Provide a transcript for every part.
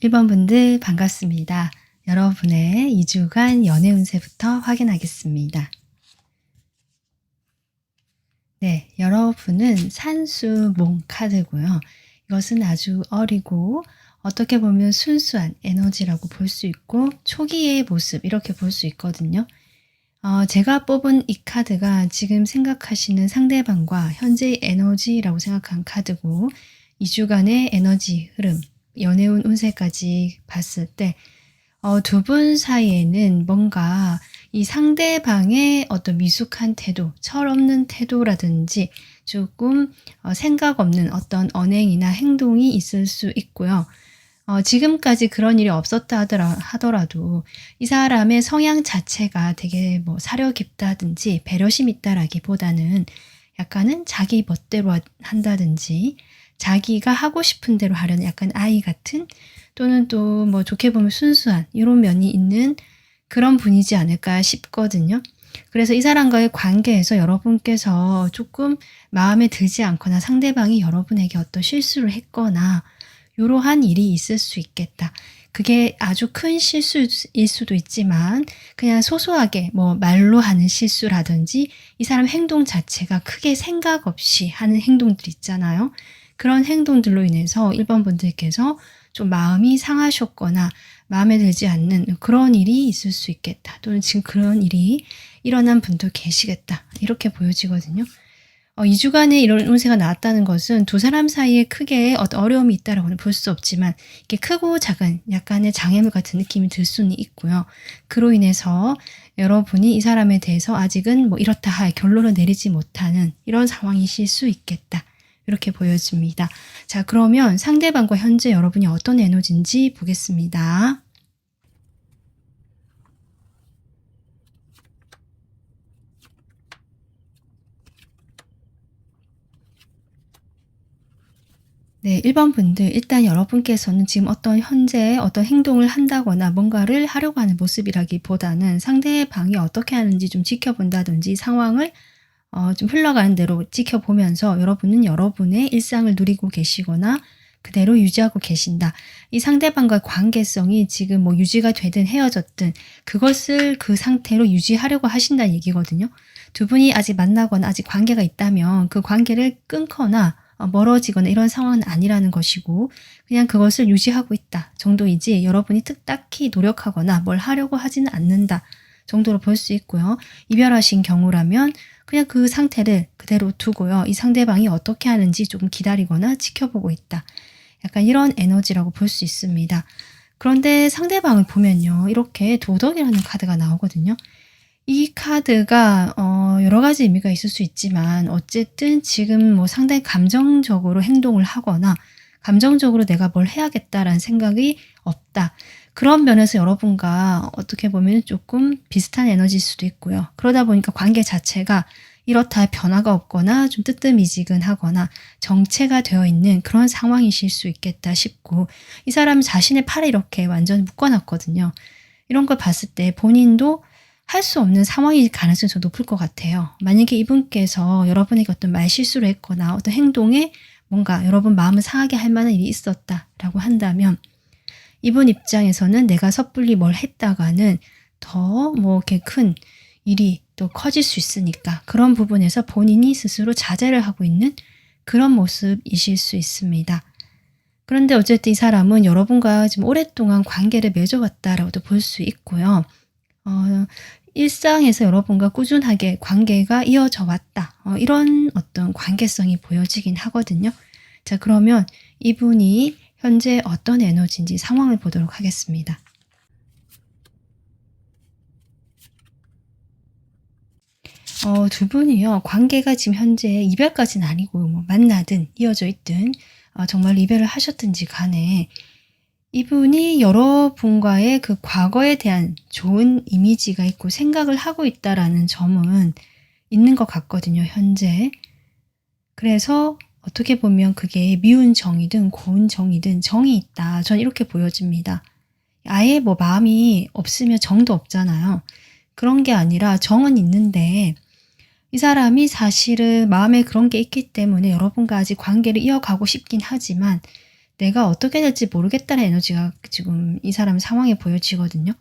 1번 분들 반갑습니다. 여러분의 2주간 연애 운세부터 확인하겠습니다. 네, 여러분은 산수몽 카드고요. 이것은 아주 어리고 어떻게 보면 순수한 에너지라고 볼 수 있고 초기의 모습 이렇게 볼 수 있거든요. 제가 뽑은 이 카드가 지금 생각하시는 상대방과 현재의 에너지라고 생각한 카드고 2주간의 에너지 흐름, 연애운 운세까지 봤을 때 두 분 사이에는 뭔가 이 상대방의 어떤 미숙한 태도, 철없는 태도라든지 조금 생각 없는 어떤 언행이나 행동이 있을 수 있고요. 지금까지 그런 일이 없었다 하더라도 이 사람의 성향 자체가 되게 뭐 사려 깊다든지 배려심 있다라기보다는 약간은 자기 멋대로 한다든지 자기가 하고 싶은 대로 하려는 약간 아이 같은 또는 또 뭐 좋게 보면 순수한 이런 면이 있는 그런 분이지 않을까 싶거든요. 그래서 이 사람과의 관계에서 여러분께서 조금 마음에 들지 않거나 상대방이 여러분에게 어떤 실수를 했거나 이러한 일이 있을 수 있겠다. 그게 아주 큰 실수일 수도 있지만 그냥 소소하게 뭐 말로 하는 실수라든지 이 사람 행동 자체가 크게 생각 없이 하는 행동들 있잖아요. 그런 행동들로 인해서 1번 분들께서 좀 마음이 상하셨거나 마음에 들지 않는 그런 일이 있을 수 있겠다. 또는 지금 그런 일이 일어난 분도 계시겠다. 이렇게 보여지거든요. 2주간의 이런 운세가 나왔다는 것은 두 사람 사이에 크게 어떤 어려움이 있다라고는 볼 수 없지만 이렇게 크고 작은 약간의 장애물 같은 느낌이 들 수는 있고요. 그로 인해서 여러분이 이 사람에 대해서 아직은 뭐 이렇다 할 결론을 내리지 못하는 이런 상황이실 수 있겠다. 이렇게 보여집니다. 자, 그러면 상대방과 현재 여러분이 어떤 에너지인지 보겠습니다. 네, 1번 분들 일단 여러분께서는 지금 어떤 현재 어떤 행동을 한다거나 뭔가를 하려고 하는 모습이라기보다는 상대방이 어떻게 하는지 좀 지켜본다든지 상황을 좀 흘러가는 대로 지켜보면서 여러분은 여러분의 일상을 누리고 계시거나 그대로 유지하고 계신다. 이 상대방과의 관계성이 지금 뭐 유지가 되든 헤어졌든 그것을 그 상태로 유지하려고 하신다는 얘기거든요. 두 분이 아직 만나거나 아직 관계가 있다면 그 관계를 끊거나 멀어지거나 이런 상황은 아니라는 것이고 그냥 그것을 유지하고 있다 정도이지 여러분이 딱히 노력하거나 뭘 하려고 하지는 않는다 정도로 볼 수 있고요. 이별하신 경우라면 그냥 그 상태를 그대로 두고요. 이 상대방이 어떻게 하는지 조금 기다리거나 지켜보고 있다. 약간 이런 에너지라고 볼 수 있습니다. 그런데 상대방을 보면요. 이렇게 도덕이라는 카드가 나오거든요. 이 카드가 여러 가지 의미가 있을 수 있지만 어쨌든 지금 뭐 상당히 감정적으로 행동을 하거나 감정적으로 내가 뭘 해야겠다라는 생각이 없다. 그런 면에서 여러분과 어떻게 보면 조금 비슷한 에너지일 수도 있고요. 그러다 보니까 관계 자체가 이렇다 할 변화가 없거나 좀 뜨뜻미지근하거나 정체가 되어 있는 그런 상황이실 수 있겠다 싶고 이 사람 자신의 팔에 이렇게 완전 묶어놨거든요. 이런 걸 봤을 때 본인도 할 수 없는 상황일 가능성이 더 높을 것 같아요. 만약에 이분께서 여러분에게 어떤 말실수를 했거나 어떤 행동에 뭔가 여러분 마음을 상하게 할 만한 일이 있었다라고 한다면 이분 입장에서는 내가 섣불리 뭘 했다가는 더 뭐 이렇게 큰 일이 또 커질 수 있으니까 그런 부분에서 본인이 스스로 자제를 하고 있는 그런 모습이실 수 있습니다. 그런데 어쨌든 이 사람은 여러분과 지금 오랫동안 관계를 맺어왔다라고도 볼 수 있고요. 일상에서 여러분과 꾸준하게 관계가 이어져 왔다. 이런 어떤 관계성이 보여지긴 하거든요. 자, 그러면 이분이 현재 어떤 에너지인지 상황을 보도록 하겠습니다. 두 분이요. 관계가 지금 현재 이별까지는 아니고 뭐 만나든 이어져 있든 정말 이별을 하셨든지 간에 이분이 여러분과의 그 과거에 대한 좋은 이미지가 있고 생각을 하고 있다라는 점은 있는 것 같거든요, 현재. 그래서 어떻게 보면 그게 미운 정이든 고운 정이든 정이 있다. 전 이렇게 보여집니다. 아예 뭐 마음이 없으면 정도 없잖아요. 그런 게 아니라 정은 있는데 이 사람이 사실은 마음에 그런 게 있기 때문에 여러분과 아직 관계를 이어가고 싶긴 하지만 내가 어떻게 될지 모르겠다는 에너지가 지금 이 사람 상황에 보여지거든요.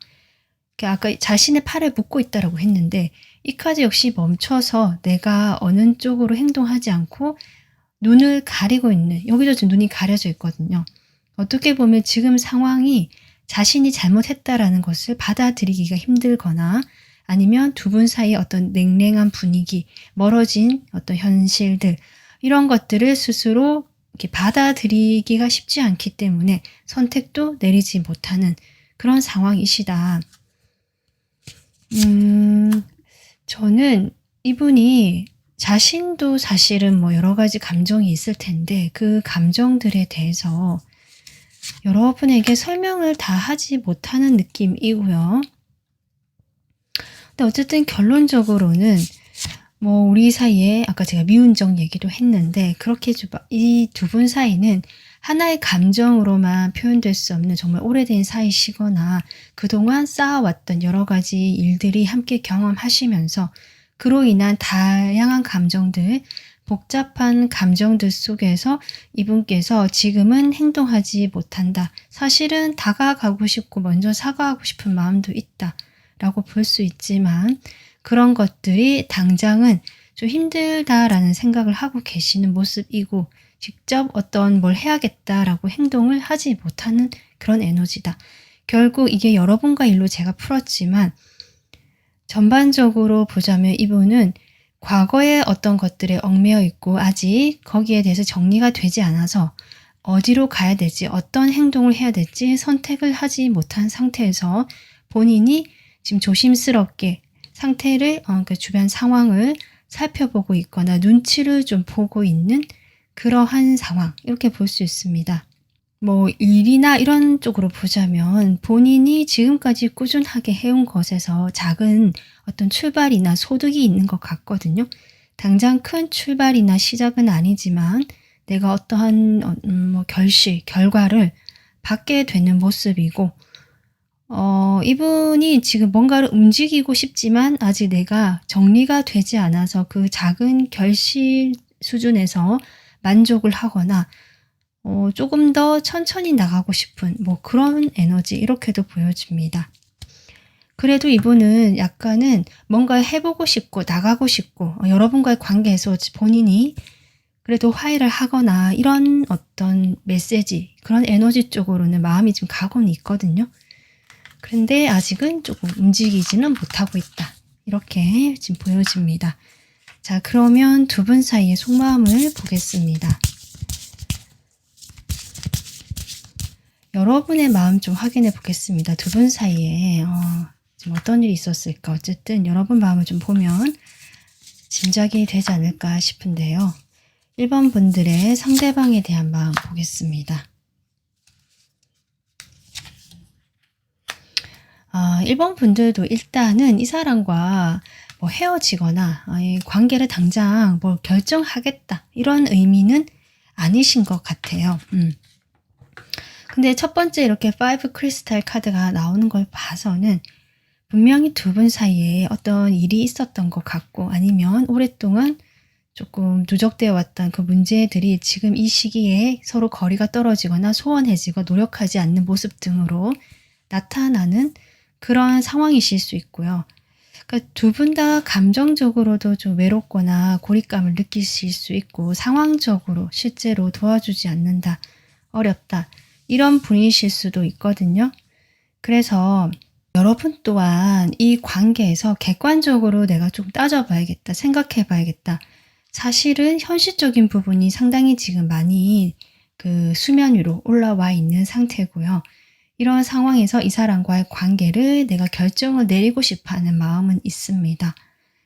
아까 자신의 팔을 묶고 있다라고 했는데 이 카드 역시 멈춰서 내가 어느 쪽으로 행동하지 않고 눈을 가리고 있는, 여기도 지금 눈이 가려져 있거든요. 어떻게 보면 지금 상황이 자신이 잘못했다라는 것을 받아들이기가 힘들거나 아니면 두 분 사이의 어떤 냉랭한 분위기, 멀어진 어떤 현실들, 이런 것들을 스스로 이렇게 받아들이기가 쉽지 않기 때문에 선택도 내리지 못하는 그런 상황이시다. 저는 이분이 자신도 사실은 뭐 여러 가지 감정이 있을 텐데 그 감정들에 대해서 여러분에게 설명을 다 하지 못하는 느낌이고요. 근데 어쨌든 결론적으로는 뭐 우리 사이에 아까 제가 미운정 얘기도 했는데 그렇게 이 두 분 사이는 하나의 감정으로만 표현될 수 없는 정말 오래된 사이시거나 그동안 쌓아왔던 여러 가지 일들이 함께 경험하시면서 그로 인한 다양한 감정들, 복잡한 감정들 속에서 이분께서 지금은 행동하지 못한다. 사실은 다가가고 싶고 먼저 사과하고 싶은 마음도 있다 라고 볼 수 있지만 그런 것들이 당장은 좀 힘들다라는 생각을 하고 계시는 모습이고 직접 어떤 뭘 해야겠다라고 행동을 하지 못하는 그런 에너지다. 결국 이게 여러분과 일로 제가 풀었지만 전반적으로 보자면 이분은 과거의 어떤 것들에 얽매여 있고 아직 거기에 대해서 정리가 되지 않아서 어디로 가야 될지 어떤 행동을 해야 될지 선택을 하지 못한 상태에서 본인이 지금 조심스럽게 상태를 그 주변 상황을 살펴보고 있거나 눈치를 좀 보고 있는 그러한 상황 이렇게 볼 수 있습니다. 뭐 일이나 이런 쪽으로 보자면 본인이 지금까지 꾸준하게 해온 것에서 작은 어떤 출발이나 소득이 있는 것 같거든요. 당장 큰 출발이나 시작은 아니지만 내가 어떠한 뭐 결과를 받게 되는 모습이고 이분이 지금 뭔가를 움직이고 싶지만 아직 내가 정리가 되지 않아서 그 작은 결실 수준에서 만족을 하거나 조금 더 천천히 나가고 싶은 뭐 그런 에너지 이렇게도 보여집니다. 그래도 이분은 약간은 뭔가 해보고 싶고 나가고 싶고 여러분과의 관계에서 본인이 그래도 화해를 하거나 이런 어떤 메시지 그런 에너지 쪽으로는 마음이 좀 가고는 있거든요. 그런데 아직은 조금 움직이지는 못하고 있다. 이렇게 지금 보여집니다. 자, 그러면 두 분 사이의 속마음을 보겠습니다. 여러분의 마음 좀 확인해 보겠습니다. 두 분 사이에 지금 어떤 일이 있었을까. 어쨌든 여러분 마음을 좀 보면 짐작이 되지 않을까 싶은데요. 1번 분들의 상대방에 대한 마음 보겠습니다. 1번 분들도 일단은 이 사람과 뭐 헤어지거나 관계를 당장 뭐 결정하겠다 이런 의미는 아니신 것 같아요. 근데 첫 번째 이렇게 5 크리스탈 카드가 나오는 걸 봐서는 분명히 두 분 사이에 어떤 일이 있었던 것 같고 아니면 오랫동안 조금 누적되어 왔던 그 문제들이 지금 이 시기에 서로 거리가 떨어지거나 소원해지고 노력하지 않는 모습 등으로 나타나는 그런 상황이실 수 있고요. 그러니까 두 분 다 감정적으로도 좀 외롭거나 고립감을 느끼실 수 있고 상황적으로 실제로 도와주지 않는다, 어렵다 이런 분이실 수도 있거든요. 그래서 여러분 또한 이 관계에서 객관적으로 내가 좀 따져봐야겠다, 생각해봐야겠다. 사실은 현실적인 부분이 상당히 지금 많이 그 수면 위로 올라와 있는 상태고요. 이런 상황에서 이 사람과의 관계를 내가 결정을 내리고 싶어하는 마음은 있습니다.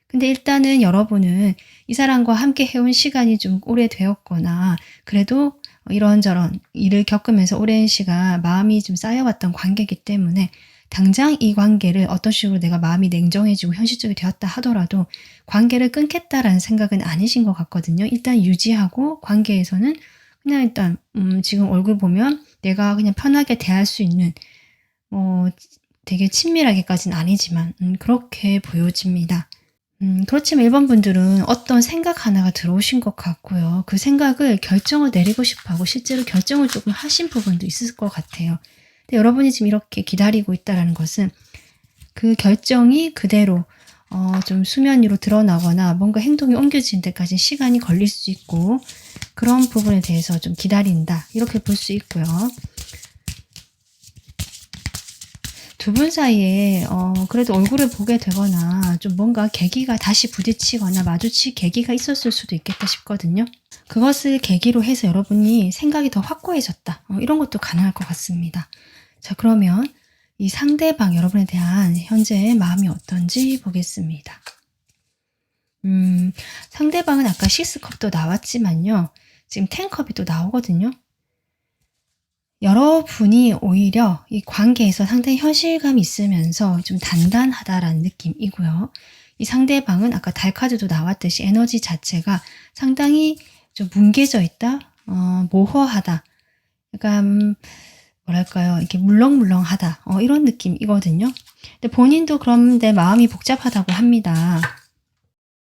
근데 일단은 여러분은 이 사람과 함께 해온 시간이 좀 오래되었거나 그래도 이런저런 일을 겪으면서 오랜 시간 마음이 좀 쌓여왔던 관계이기 때문에 당장 이 관계를 어떤 식으로 내가 마음이 냉정해지고 현실적이 되었다 하더라도 관계를 끊겠다라는 생각은 아니신 것 같거든요. 일단 유지하고 관계에서는 그냥 일단 지금 얼굴 보면 내가 그냥 편하게 대할 수 있는 되게 친밀하게까지는 아니지만 그렇게 보여집니다. 그렇지만 1번 분들은 어떤 생각 하나가 들어오신 것 같고요. 그 생각을 결정을 내리고 싶어 하고 실제로 결정을 조금 하신 부분도 있을 것 같아요. 근데 여러분이 지금 이렇게 기다리고 있다라는 것은 그 결정이 그대로 좀 수면 위로 드러나거나 뭔가 행동이 옮겨지는 데까지 시간이 걸릴 수 있고 그런 부분에 대해서 좀 기다린다. 이렇게 볼 수 있고요. 두 분 사이에 그래도 얼굴을 보게 되거나 좀 뭔가 계기가 다시 부딪히거나 마주칠 계기가 있었을 수도 있겠다 싶거든요. 그것을 계기로 해서 여러분이 생각이 더 확고해졌다. 이런 것도 가능할 것 같습니다. 자, 그러면 이 상대방 여러분에 대한 현재의 마음이 어떤지 보겠습니다. 상대방은 아까 6컵도 나왔지만요. 지금 10컵이 또 나오거든요. 여러분이 오히려 이 관계에서 상당히 현실감이 있으면서 좀 단단하다라는 느낌이고요. 이 상대방은 아까 달 카드도 나왔듯이 에너지 자체가 상당히 좀 뭉개져 있다, 모호하다, 약간 뭐랄까요, 이렇게 물렁물렁하다, 이런 느낌이거든요. 근데 본인도 그런데 마음이 복잡하다고 합니다.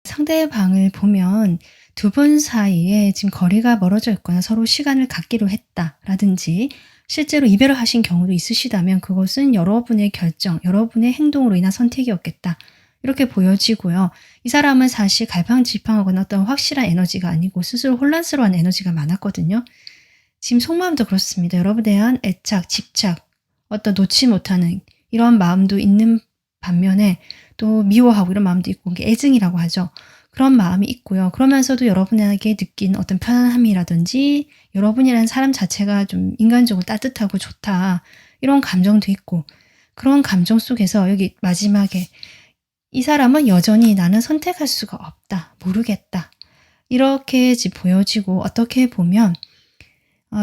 상대방을 보면 두 분 사이에 지금 거리가 멀어져 있거나 서로 시간을 갖기로 했다라든지 실제로 이별을 하신 경우도 있으시다면 그것은 여러분의 결정, 여러분의 행동으로 인한 선택이었겠다. 이렇게 보여지고요. 이 사람은 사실 갈팡질팡하거나 어떤 확실한 에너지가 아니고 스스로 혼란스러운 에너지가 많았거든요. 지금 속마음도 그렇습니다. 여러분에 대한 애착, 집착, 어떤 놓지 못하는 이런 마음도 있는 반면에 또 미워하고 이런 마음도 있고 애증이라고 하죠. 그런 마음이 있고요. 그러면서도 여러분에게 느낀 어떤 편안함이라든지 여러분이라는 사람 자체가 좀 인간적으로 따뜻하고 좋다. 이런 감정도 있고 그런 감정 속에서 여기 마지막에 이 사람은 여전히 나는 선택할 수가 없다. 모르겠다. 이렇게 보여지고 어떻게 보면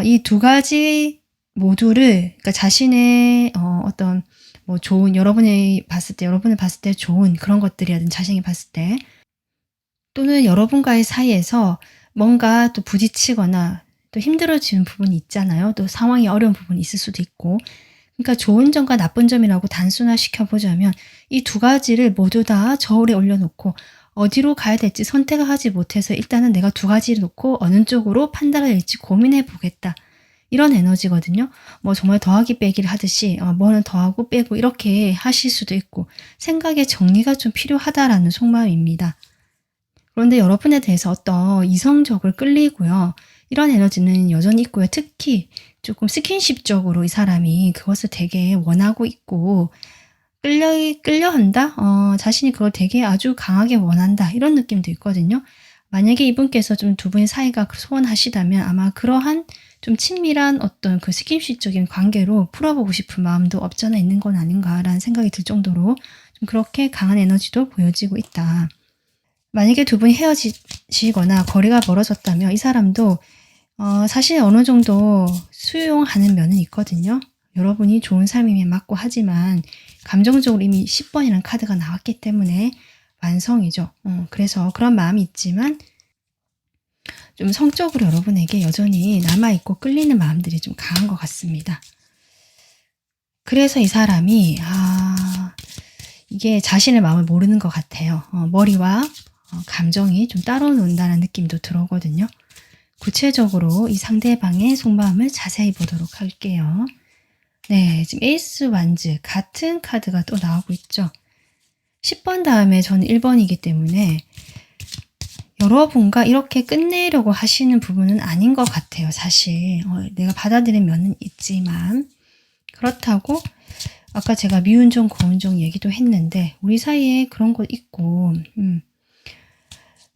이 두 가지 모두를 그러니까 자신의 어떤 뭐 좋은 여러분을 봤을 때 좋은 그런 것들이라든지 자신이 봤을 때 또는 여러분과의 사이에서 뭔가 또 부딪히거나 또 힘들어지는 부분이 있잖아요. 또 상황이 어려운 부분이 있을 수도 있고. 그러니까 좋은 점과 나쁜 점이라고 단순화시켜 보자면 이 두 가지를 모두 다 저울에 올려놓고 어디로 가야 될지 선택을 하지 못해서 일단은 내가 두 가지를 놓고 어느 쪽으로 판단을 할지 고민해 보겠다. 이런 에너지거든요. 뭐 정말 더하기 빼기를 하듯이 뭐는 더하고 빼고 이렇게 하실 수도 있고 생각의 정리가 좀 필요하다라는 속마음입니다. 그런데 여러분에 대해서 어떤 이성적으로 끌리고요. 이런 에너지는 여전히 있고요. 특히 조금 스킨십적으로 이 사람이 그것을 되게 원하고 있고 끌려한다? 자신이 그걸 되게 아주 강하게 원한다. 이런 느낌도 있거든요. 만약에 이분께서 좀 두 분의 사이가 소원하시다면 아마 그러한 좀 친밀한 어떤 그 스킨십적인 관계로 풀어보고 싶은 마음도 없잖아 있는 건 아닌가라는 생각이 들 정도로 좀 그렇게 강한 에너지도 보여지고 있다. 만약에 두 분이 헤어지거나 거리가 멀어졌다면 이 사람도 사실 어느 정도 수용하는 면은 있거든요. 여러분이 좋은 삶이면 맞고 하지만 감정적으로 이미 10번이라는 카드가 나왔기 때문에 완성이죠. 그래서 그런 마음이 있지만 좀 성적으로 여러분에게 여전히 남아있고 끌리는 마음들이 좀 강한 것 같습니다. 그래서 이 사람이 이게 자신의 마음을 모르는 것 같아요. 머리와 감정이 좀 따로 논다는 느낌도 들어오거든요. 구체적으로 이 상대방의 속마음을 자세히 보도록 할게요. 네, 지금 에이스 완즈 같은 카드가 또 나오고 있죠. 10번 다음에 저는 1번이기 때문에 여러분과 이렇게 끝내려고 하시는 부분은 아닌 것 같아요. 사실 내가 받아들인 면은 있지만 그렇다고 아까 제가 미운 종 고운 종 얘기도 했는데 우리 사이에 그런 거 있고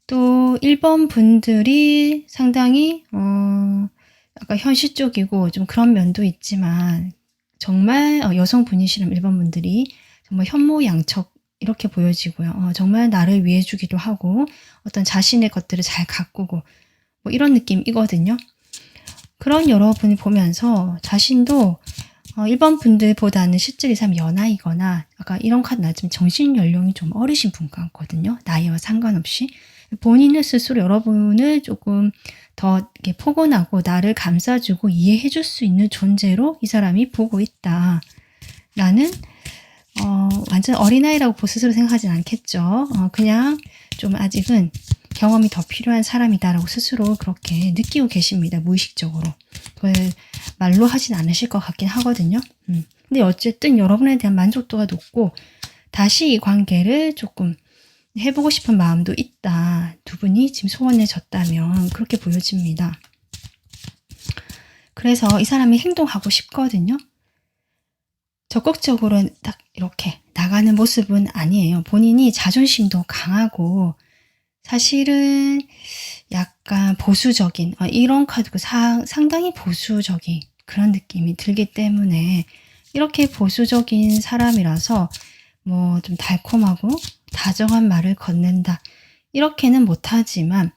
또 1번 분들이 상당히 약간 현실적이고 좀 그런 면도 있지만 정말 여성분이시라면 1번 분들이 정말 현모양처 이렇게 보여지고요. 정말 나를 위해 주기도 하고 어떤 자신의 것들을 잘 가꾸고 뭐 이런 느낌이거든요. 그런 여러분을 보면서 자신도 1번 분들보다는 실제로 이 사람 연하이거나 아까 이런 카드 나지만 정신 연령이 좀 어리신 분 같거든요. 나이와 상관없이. 본인은 스스로 여러분을 조금 더 이렇게 포근하고 나를 감싸주고 이해해줄 수 있는 존재로 이 사람이 보고 있다. 나는 완전 어린아이라고 스스로 생각하진 않겠죠. 그냥 좀 아직은 경험이 더 필요한 사람이다라고 스스로 그렇게 느끼고 계십니다. 무의식적으로. 그걸 말로 하진 않으실 것 같긴 하거든요. 근데 어쨌든 여러분에 대한 만족도가 높고 다시 이 관계를 조금 해보고 싶은 마음도 있다. 두 분이 지금 소원해졌다면 그렇게 보여집니다. 그래서 이 사람이 행동하고 싶거든요. 적극적으로 딱 이렇게 나가는 모습은 아니에요. 본인이 자존심도 강하고 사실은 약간 보수적인 이런 카드고 상당히 보수적인 그런 느낌이 들기 때문에 이렇게 보수적인 사람이라서 뭐 좀 달콤하고 다정한 말을 건넨다 이렇게는 못하지만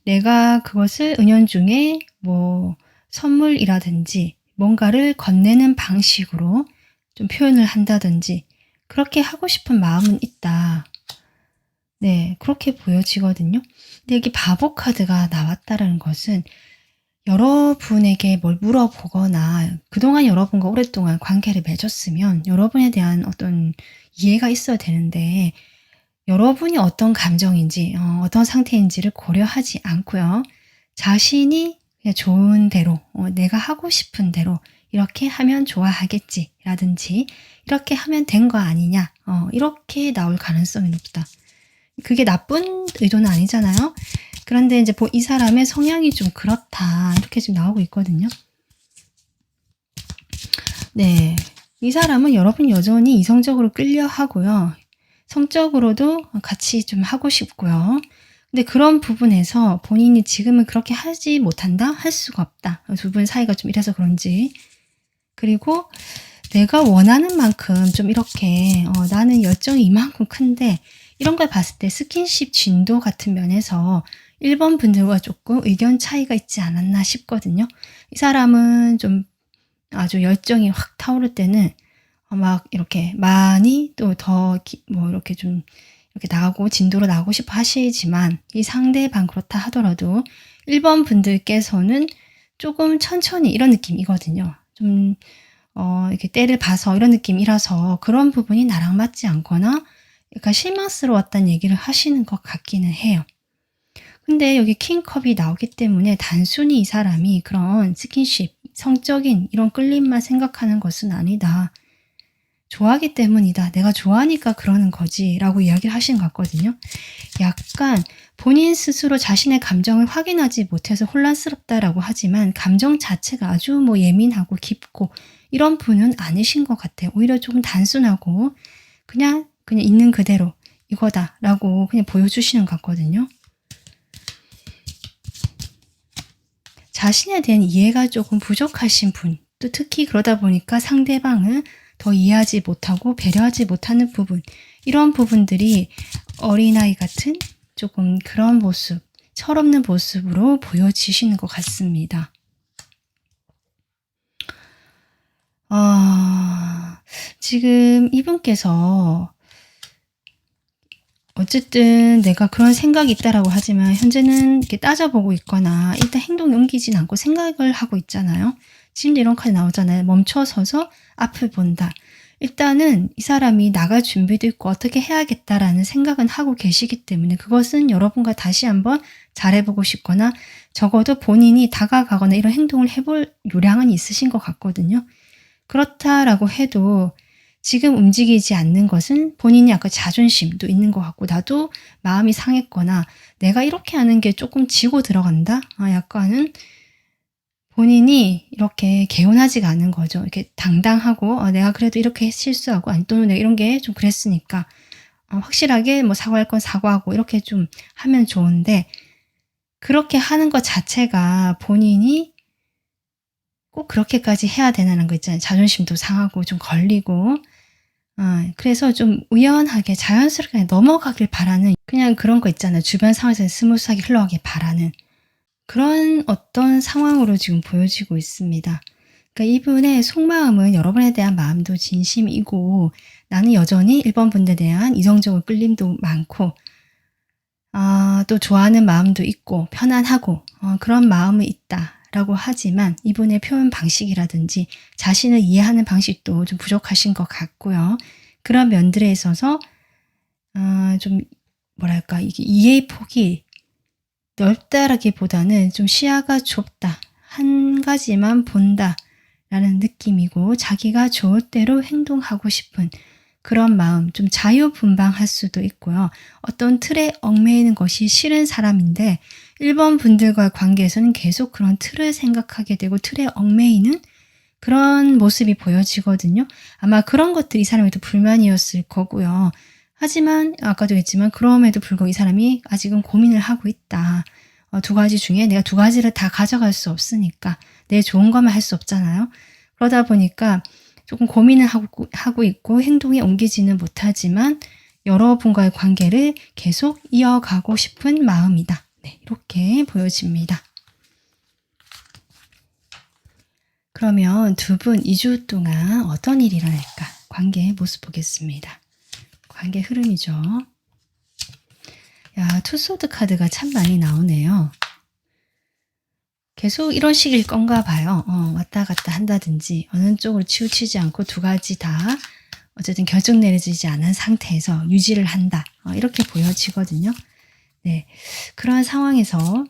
내가 그것을 은연중에 뭐 선물이라든지 뭔가를 건네는 방식으로 좀 표현을 한다든지 그렇게 하고 싶은 마음은 있다. 네, 그렇게 보여지거든요. 근데 여기 바보 카드가 나왔다는 것은 여러분에게 뭘 물어보거나 그동안 여러분과 오랫동안 관계를 맺었으면 여러분에 대한 어떤 이해가 있어야 되는데 여러분이 어떤 감정인지 어떤 상태인지를 고려하지 않고요. 자신이 그냥 좋은 대로 내가 하고 싶은 대로 이렇게 하면 좋아하겠지 라든지 이렇게 하면 된 거 아니냐 이렇게 나올 가능성이 높다. 그게 나쁜 의도는 아니잖아요. 그런데 이제 이 사람의 성향이 좀 그렇다 이렇게 지금 나오고 있거든요. 네, 이 사람은 여러분 여전히 이성적으로 끌려 하고요. 성적으로도 같이 좀 하고 싶고요. 근데 그런 부분에서 본인이 지금은 그렇게 하지 못한다? 할 수가 없다. 두 분 사이가 좀 이래서 그런지. 그리고 내가 원하는 만큼 좀 이렇게 나는 열정이 이만큼 큰데 이런 걸 봤을 때 스킨십 진도 같은 면에서 1번 분들과 조금 의견 차이가 있지 않았나 싶거든요. 이 사람은 좀 아주 열정이 확 타오를 때는 막 이렇게 많이 또 더 뭐 이렇게 좀 이렇게 나가고 진도로 나가고 싶어 하시지만 이 상대방 그렇다 하더라도 1번 분들께서는 조금 천천히 이런 느낌이거든요. 좀 이렇게 때를 봐서 이런 느낌이라서 그런 부분이 나랑 맞지 않거나 약간 실망스러웠다는 얘기를 하시는 것 같기는 해요. 근데 여기 킹컵이 나오기 때문에 단순히 이 사람이 그런 스킨십, 성적인 이런 끌림만 생각하는 것은 아니다. 좋아하기 때문이다. 내가 좋아하니까 그러는 거지 라고 이야기를 하시는 것 같거든요. 약간 본인 스스로 자신의 감정을 확인하지 못해서 혼란스럽다라고 하지만 감정 자체가 아주 뭐 예민하고 깊고 이런 분은 아니신 것 같아요. 오히려 조금 단순하고 그냥 있는 그대로 이거다라고 그냥 보여주시는 것 같거든요. 자신에 대한 이해가 조금 부족하신 분, 또 특히 그러다 보니까 상대방을 더 이해하지 못하고 배려하지 못하는 부분, 이런 부분들이 어린아이 같은 조금 그런 모습, 철없는 모습으로 보여지시는 것 같습니다. 지금 이분께서 어쨌든 내가 그런 생각이 있다라고 하지만 현재는 이렇게 따져보고 있거나 일단 행동에 옮기진 않고 생각을 하고 있잖아요. 지금도 이런 카드 나오잖아요. 멈춰서서 앞을 본다. 일단은 이 사람이 나갈 준비도 있고 어떻게 해야겠다라는 생각은 하고 계시기 때문에 그것은 여러분과 다시 한번 잘해보고 싶거나 적어도 본인이 다가가거나 이런 행동을 해볼 요량은 있으신 것 같거든요. 그렇다라고 해도 지금 움직이지 않는 것은 본인이 아까 자존심도 있는 것 같고 나도 마음이 상했거나 내가 이렇게 하는 게 조금 지고 들어간다? 약간은 본인이 이렇게 개운하지가 않은 거죠. 이렇게 당당하고 내가 그래도 이렇게 실수하고 아니 또는 내가 이런 게 좀 그랬으니까 확실하게 뭐 사과할 건 사과하고 이렇게 좀 하면 좋은데 그렇게 하는 것 자체가 본인이 꼭 그렇게까지 해야 되나는 거 있잖아요. 자존심도 상하고 좀 걸리고 그래서 좀 우연하게 자연스럽게 넘어가길 바라는 그냥 그런 거 있잖아요. 주변 상황에서 스무스하게 흘러가길 바라는 그런 어떤 상황으로 지금 보여지고 있습니다. 그러니까 이분의 속마음은 여러분에 대한 마음도 진심이고 나는 여전히 1번 분들에 대한 이성적인 끌림도 많고 또 좋아하는 마음도 있고 편안하고 그런 마음이 있다라고 하지만 이분의 표현 방식이라든지 자신을 이해하는 방식도 좀 부족하신 것 같고요. 그런 면들에 있어서 좀 뭐랄까 이게 이해의 폭이 넓다라기보다는 좀 시야가 좁다. 한 가지만 본다. 라는 느낌이고 자기가 좋을 대로 행동하고 싶은 그런 마음, 좀 자유분방할 수도 있고요. 어떤 틀에 얽매이는 것이 싫은 사람인데 1번 분들과의 관계에서는 계속 그런 틀을 생각하게 되고 틀에 얽매이는 그런 모습이 보여지거든요. 아마 그런 것들이 이 사람에도 불만이었을 거고요. 하지만 아까도 했지만 그럼에도 불구하고 이 사람이 아직은 고민을 하고 있다. 두 가지 중에 내가 두 가지를 다 가져갈 수 없으니까 내 좋은 것만 할 수 없잖아요. 그러다 보니까 조금 고민을 하고 있고 행동에 옮기지는 못하지만 여러분과의 관계를 계속 이어가고 싶은 마음이다. 네, 이렇게 보여집니다. 그러면 두 분 2주 동안 어떤 일이 일어날까? 관계의 모습 보겠습니다. 관계 흐름이죠. 야, 투소드 카드가 참 많이 나오네요. 계속 이런 식일 건가 봐요. 왔다 갔다 한다든지 어느 쪽으로 치우치지 않고 두 가지 다 어쨌든 결정 내려지지 않은 상태에서 유지를 한다. 이렇게 보여지거든요. 네, 그러한 상황에서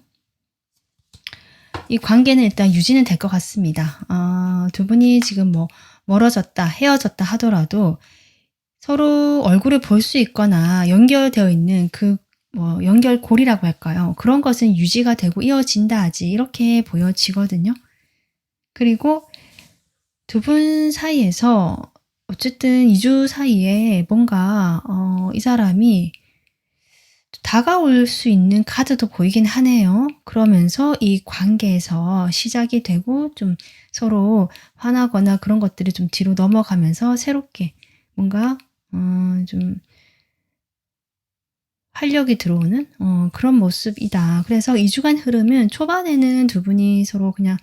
이 관계는 일단 유지는 될 것 같습니다. 두 분이 지금 뭐 멀어졌다, 헤어졌다 하더라도 서로 얼굴을 볼 수 있거나 연결되어 있는 그 연결고리라고 할까요? 그런 것은 유지가 되고 이어진다 하지 이렇게 보여지거든요. 그리고 두 분 사이에서 어쨌든 2주 사이에 뭔가 이 사람이 다가올 수 있는 카드도 보이긴 하네요. 그러면서 이 관계에서 시작이 되고 좀 서로 화나거나 그런 것들이 좀 뒤로 넘어가면서 새롭게 뭔가 좀 활력이 들어오는 그런 모습이다. 그래서 2주간 흐름은 초반에는 두 분이 서로 그냥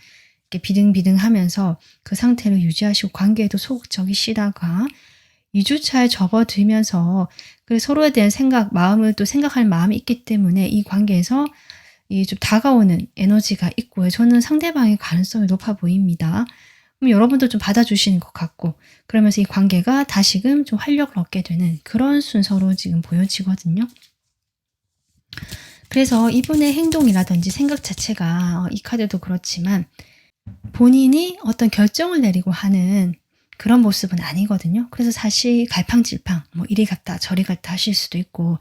이렇게 비등비등하면서 그 상태를 유지하시고 관계에도 소극적이시다가 2주차에 접어들면서 서로에 대한 마음을 또 생각할 마음이 있기 때문에 이 관계에서 좀 다가오는 에너지가 있고요. 저는 상대방의 가능성이 높아 보입니다. 그럼 여러분도 좀 받아주시는 것 같고 그러면서 이 관계가 다시금 좀 활력을 얻게 되는 그런 순서로 지금 보여지거든요. 그래서 이분의 행동이라든지 생각 자체가 이 카드도 그렇지만 본인이 어떤 결정을 내리고 하는 그런 모습은 아니거든요. 그래서 사실 갈팡질팡 이리 갔다 저리 갔다 하실 수도 있고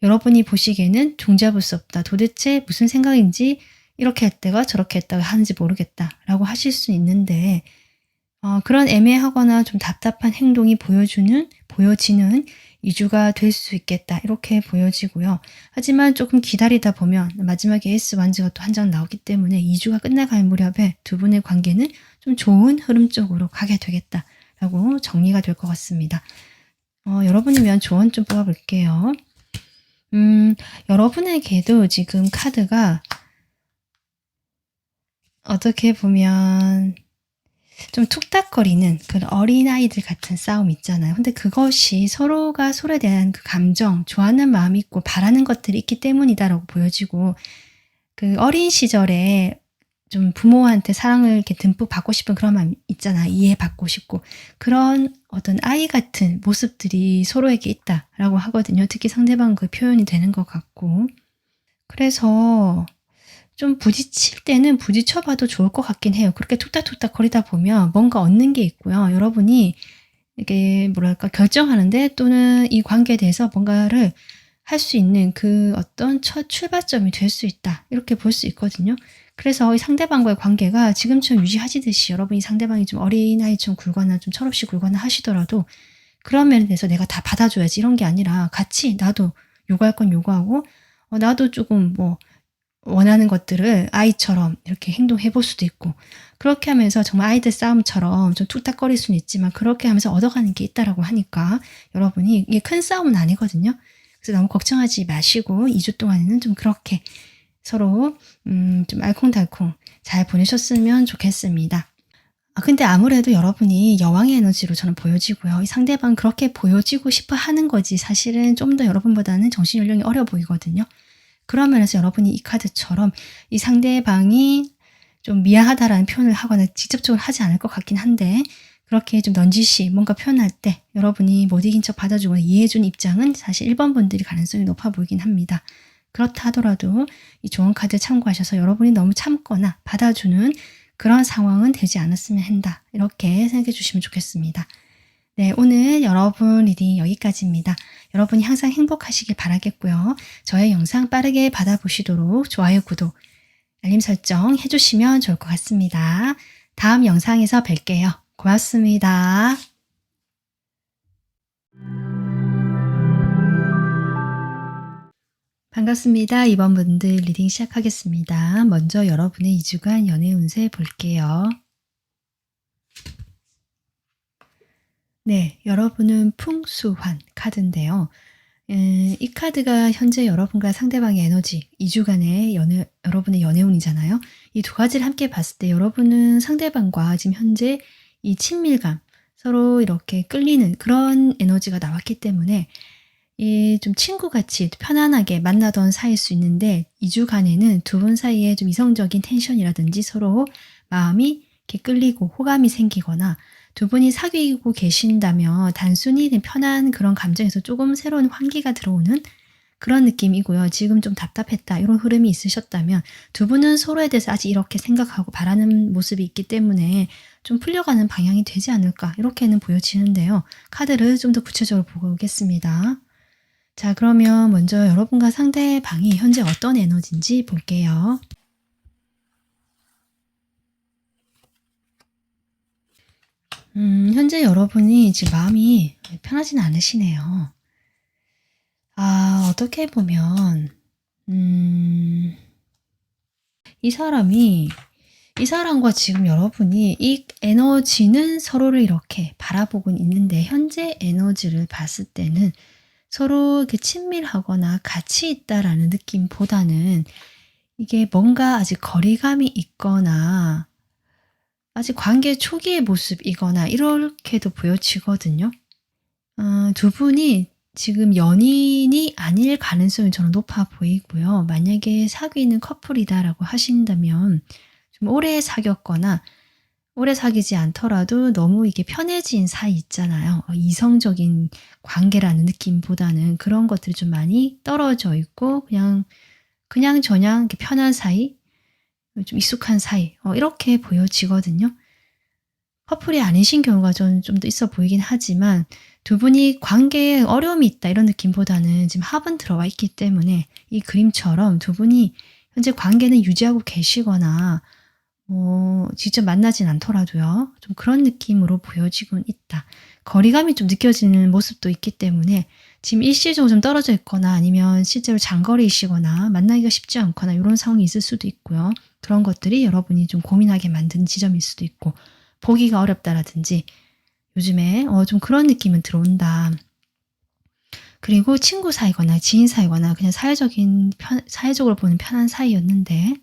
여러분이 보시기에는 종잡을 수 없다. 도대체 무슨 생각인지 이렇게 했다가 저렇게 했다가 하는지 모르겠다 라고 하실 수 있는데 그런 애매하거나 좀 답답한 행동이 보여지는 2주가 될 수 있겠다 이렇게 보여지고요. 하지만 조금 기다리다 보면 마지막에 에이스 완즈가 또 한 장 나오기 때문에 2주가 끝나갈 무렵에 두 분의 관계는 좀 좋은 흐름 쪽으로 가게 되겠다라고 정리가 될 것 같습니다. 여러분이면 조언 좀 뽑아볼게요. 여러분에게도 지금 카드가 어떻게 보면 좀 툭닥거리는 그런 어린아이들 같은 싸움 있잖아요. 근데 그것이 서로가 서로에 대한 그 감정, 좋아하는 마음이 있고 바라는 것들이 있기 때문이다라고 보여지고 그 어린 시절에 좀 부모한테 사랑을 이렇게 듬뿍 받고 싶은 그런 마음 있잖아. 이해받고 싶고 그런 어떤 아이 같은 모습들이 서로에게 있다라고 하거든요. 특히 상대방 그 표현이 되는 것 같고 그래서 좀 부딪힐 때는 부딪혀봐도 좋을 것 같긴 해요. 그렇게 툭닥툭닥 거리다 보면 뭔가 얻는 게 있고요. 여러분이 이게 뭐랄까 결정하는데 또는 이 관계에 대해서 뭔가를 할 수 있는 그 어떤 첫 출발점이 될 수 있다. 이렇게 볼 수 있거든요. 그래서 이 상대방과의 관계가 지금처럼 유지하시듯이 여러분이 상대방이 좀 어린아이처럼 굴거나 좀 철없이 굴거나 하시더라도 그런 면에 대해서 내가 다 받아줘야지 이런 게 아니라 같이 나도 요구할 건 요구하고 나도 조금 원하는 것들을 아이처럼 이렇게 행동해 볼 수도 있고 그렇게 하면서 정말 아이들 싸움처럼 좀 툭닥거릴 수는 있지만 그렇게 하면서 얻어가는 게 있다라고 하니까 여러분이 이게 큰 싸움은 아니거든요. 그래서 너무 걱정하지 마시고 2주 동안에는 좀 그렇게 서로 좀 알콩달콩 잘 보내셨으면 좋겠습니다. 근데 아무래도 여러분이 여왕의 에너지로 저는 보여지고요. 이 상대방 그렇게 보여지고 싶어 하는 거지 사실은 좀 더 여러분보다는 정신 연령이 어려 보이거든요. 그런 면에서 여러분이 이 카드처럼 이 상대방이 좀 미안하다라는 표현을 하거나 직접적으로 하지 않을 것 같긴 한데 그렇게 좀 넌지시 뭔가 표현할 때 여러분이 못 이긴 척 받아주거나 이해해준 입장은 사실 1번 분들이 가능성이 높아 보이긴 합니다. 그렇다 하더라도 이 조언 카드 참고하셔서 여러분이 너무 참거나 받아주는 그런 상황은 되지 않았으면 한다. 이렇게 생각해 주시면 좋겠습니다. 네, 오늘 여러분 리딩 여기까지입니다. 여러분이 항상 행복하시길 바라겠고요. 저의 영상 빠르게 받아보시도록 좋아요, 구독, 알림 설정 해주시면 좋을 것 같습니다. 다음 영상에서 뵐게요. 고맙습니다. 반갑습니다. 이번 분들 리딩 시작하겠습니다. 먼저 여러분의 2주간 연애 운세 볼게요. 네, 여러분은 풍수환 카드인데요. 이 카드가 현재 여러분과 상대방의 에너지, 2주간의 여러분의 연애운이잖아요. 이 두 가지를 함께 봤을 때 여러분은 상대방과 지금 현재 이 친밀감, 서로 이렇게 끌리는 그런 에너지가 나왔기 때문에 좀 친구같이 편안하게 만나던 사이일 수 있는데 2주간에는 두 분 사이에 좀 이성적인 텐션이라든지 서로 마음이 이렇게 끌리고 호감이 생기거나 두 분이 사귀고 계신다면 단순히 편한 그런 감정에서 조금 새로운 환기가 들어오는 그런 느낌이고요. 지금 좀 답답했다 이런 흐름이 있으셨다면 두 분은 서로에 대해서 아직 이렇게 생각하고 바라는 모습이 있기 때문에 좀 풀려가는 방향이 되지 않을까 이렇게는 보여지는데요. 카드를 좀 더 구체적으로 보고 오겠습니다. 자, 그러면 먼저 여러분과 상대방이 현재 어떤 에너지인지 볼게요. 현재 여러분이 지금 마음이 편하지는 않으시네요. 어떻게 보면 이 사람과 지금 여러분이 이 에너지는 서로를 이렇게 바라보고 있는데 현재 에너지를 봤을 때는 서로 이렇게 친밀하거나 같이 있다라는 느낌보다는 이게 뭔가 아직 거리감이 있거나 아직 관계 초기의 모습이거나 이렇게도 보여지거든요. 두 분이 지금 연인이 아닐 가능성이 저는 높아 보이고요. 만약에 사귀는 커플이다라고 하신다면 좀 오래 사귀었거나 오래 사귀지 않더라도 너무 이게 편해진 사이 있잖아요. 이성적인 관계라는 느낌보다는 그런 것들이 좀 많이 떨어져 있고 그냥 저냥 이렇게 편한 사이, 좀 익숙한 사이 이렇게 보여지거든요. 커플이 아니신 경우가 좀 더 있어 보이긴 하지만 두 분이 관계에 어려움이 있다 이런 느낌보다는 지금 합은 들어와 있기 때문에 이 그림처럼 두 분이 현재 관계는 유지하고 계시거나 직접 만나진 않더라도요. 좀 그런 느낌으로 보여지곤 있다. 거리감이 좀 느껴지는 모습도 있기 때문에 지금 일시적으로 좀 떨어져 있거나 아니면 실제로 장거리이시거나 만나기가 쉽지 않거나 이런 상황이 있을 수도 있고요. 그런 것들이 여러분이 좀 고민하게 만든 지점일 수도 있고 보기가 어렵다라든지 요즘에 좀 그런 느낌은 들어온다. 그리고 친구 사이거나 지인 사이거나 그냥 사회적으로 보는 편한 사이였는데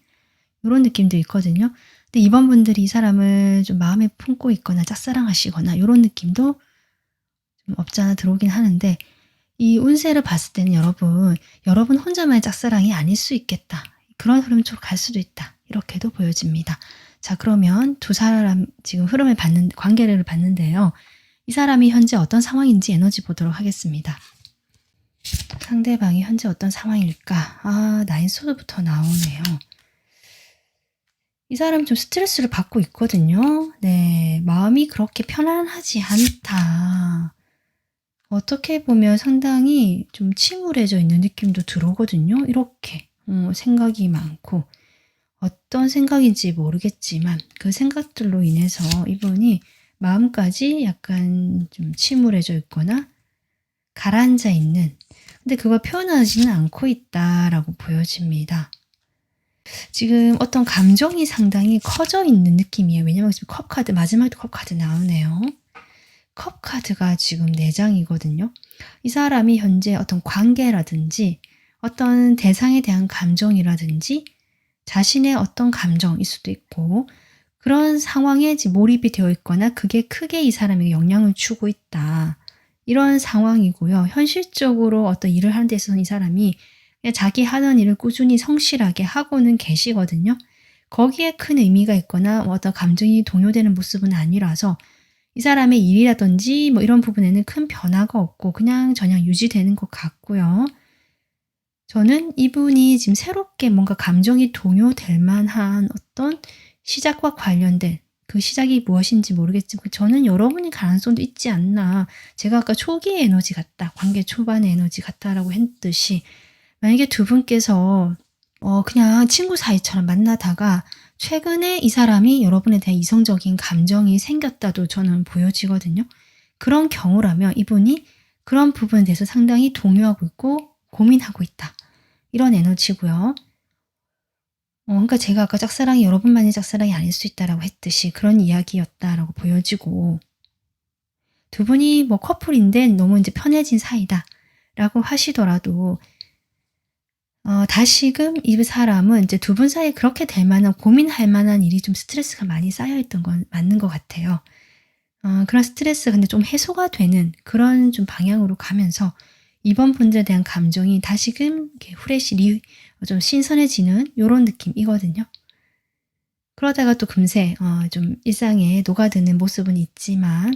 이런 느낌도 있거든요. 근데 이번 분들이 이 사람을 좀 마음에 품고 있거나 짝사랑하시거나 이런 느낌도 좀 없지 않아 들어오긴 하는데 이 운세를 봤을 때는 여러분 혼자만의 짝사랑이 아닐 수 있겠다. 그런 흐름 쪽으로 갈 수도 있다. 이렇게도 보여집니다. 자, 그러면 두 사람 지금 관계를 봤는데요. 이 사람이 현재 어떤 상황인지 에너지 보도록 하겠습니다. 상대방이 현재 어떤 상황일까? 나인 소드부터 나오네요. 이 사람 좀 스트레스를 받고 있거든요. 네, 마음이 그렇게 편안하지 않다. 어떻게 보면 상당히 좀 침울해져 있는 느낌도 들어오거든요. 이렇게 생각이 많고 어떤 생각인지 모르겠지만 그 생각들로 인해서 이분이 마음까지 약간 좀 침울해져 있거나 가라앉아 있는 근데 그걸 표현하지는 않고 있다라고 보여집니다. 지금 어떤 감정이 상당히 커져 있는 느낌이에요. 왜냐면 지금 컵카드 마지막에 컵카드 나오네요. 컵카드가 지금 4장이거든요. 이 사람이 현재 어떤 관계라든지 어떤 대상에 대한 감정이라든지 자신의 어떤 감정일 수도 있고 그런 상황에 몰입이 되어 있거나 그게 크게 이 사람에게 영향을 주고 있다. 이런 상황이고요. 현실적으로 어떤 일을 하는 데 있어서 이 사람이 그냥 자기 하는 일을 꾸준히 성실하게 하고는 계시거든요. 거기에 큰 의미가 있거나 어떤 감정이 동요되는 모습은 아니라서 이 사람의 일이라든지 뭐 이런 부분에는 큰 변화가 없고 그냥 저냥 유지되는 것 같고요. 저는 이분이 지금 새롭게 뭔가 감정이 동요될 만한 어떤 시작과 관련된 그 시작이 무엇인지 모르겠지만 저는 여러분의 가능성도 있지 않나. 제가 아까 초기의 에너지 같다, 관계 초반의 에너지 같다라고 했듯이 만약에 두 분께서 그냥 친구 사이처럼 만나다가 최근에 이 사람이 여러분에 대한 이성적인 감정이 생겼다도 저는 보여지거든요. 그런 경우라면 이분이 그런 부분에 대해서 상당히 동요하고 있고 고민하고 있다. 이런 에너지고요. 그러니까 제가 아까 짝사랑이 여러분만의 짝사랑이 아닐 수 있다라고 했듯이 그런 이야기였다라고 보여지고, 두 분이 뭐 커플인데 너무 이제 편해진 사이다라고 하시더라도 다시금 이 사람은 이제 두 분 사이에 그렇게 될 만한 고민할 만한 일이 좀 스트레스가 많이 쌓여 있던 건 맞는 것 같아요. 그런 스트레스가 근데 좀 해소가 되는 그런 좀 방향으로 가면서 이번 분들에 대한 감정이 다시금 이렇게 후레쉬 좀 신선해지는 요런 느낌이거든요. 그러다가 또 금세 좀 일상에 녹아드는 모습은 있지만,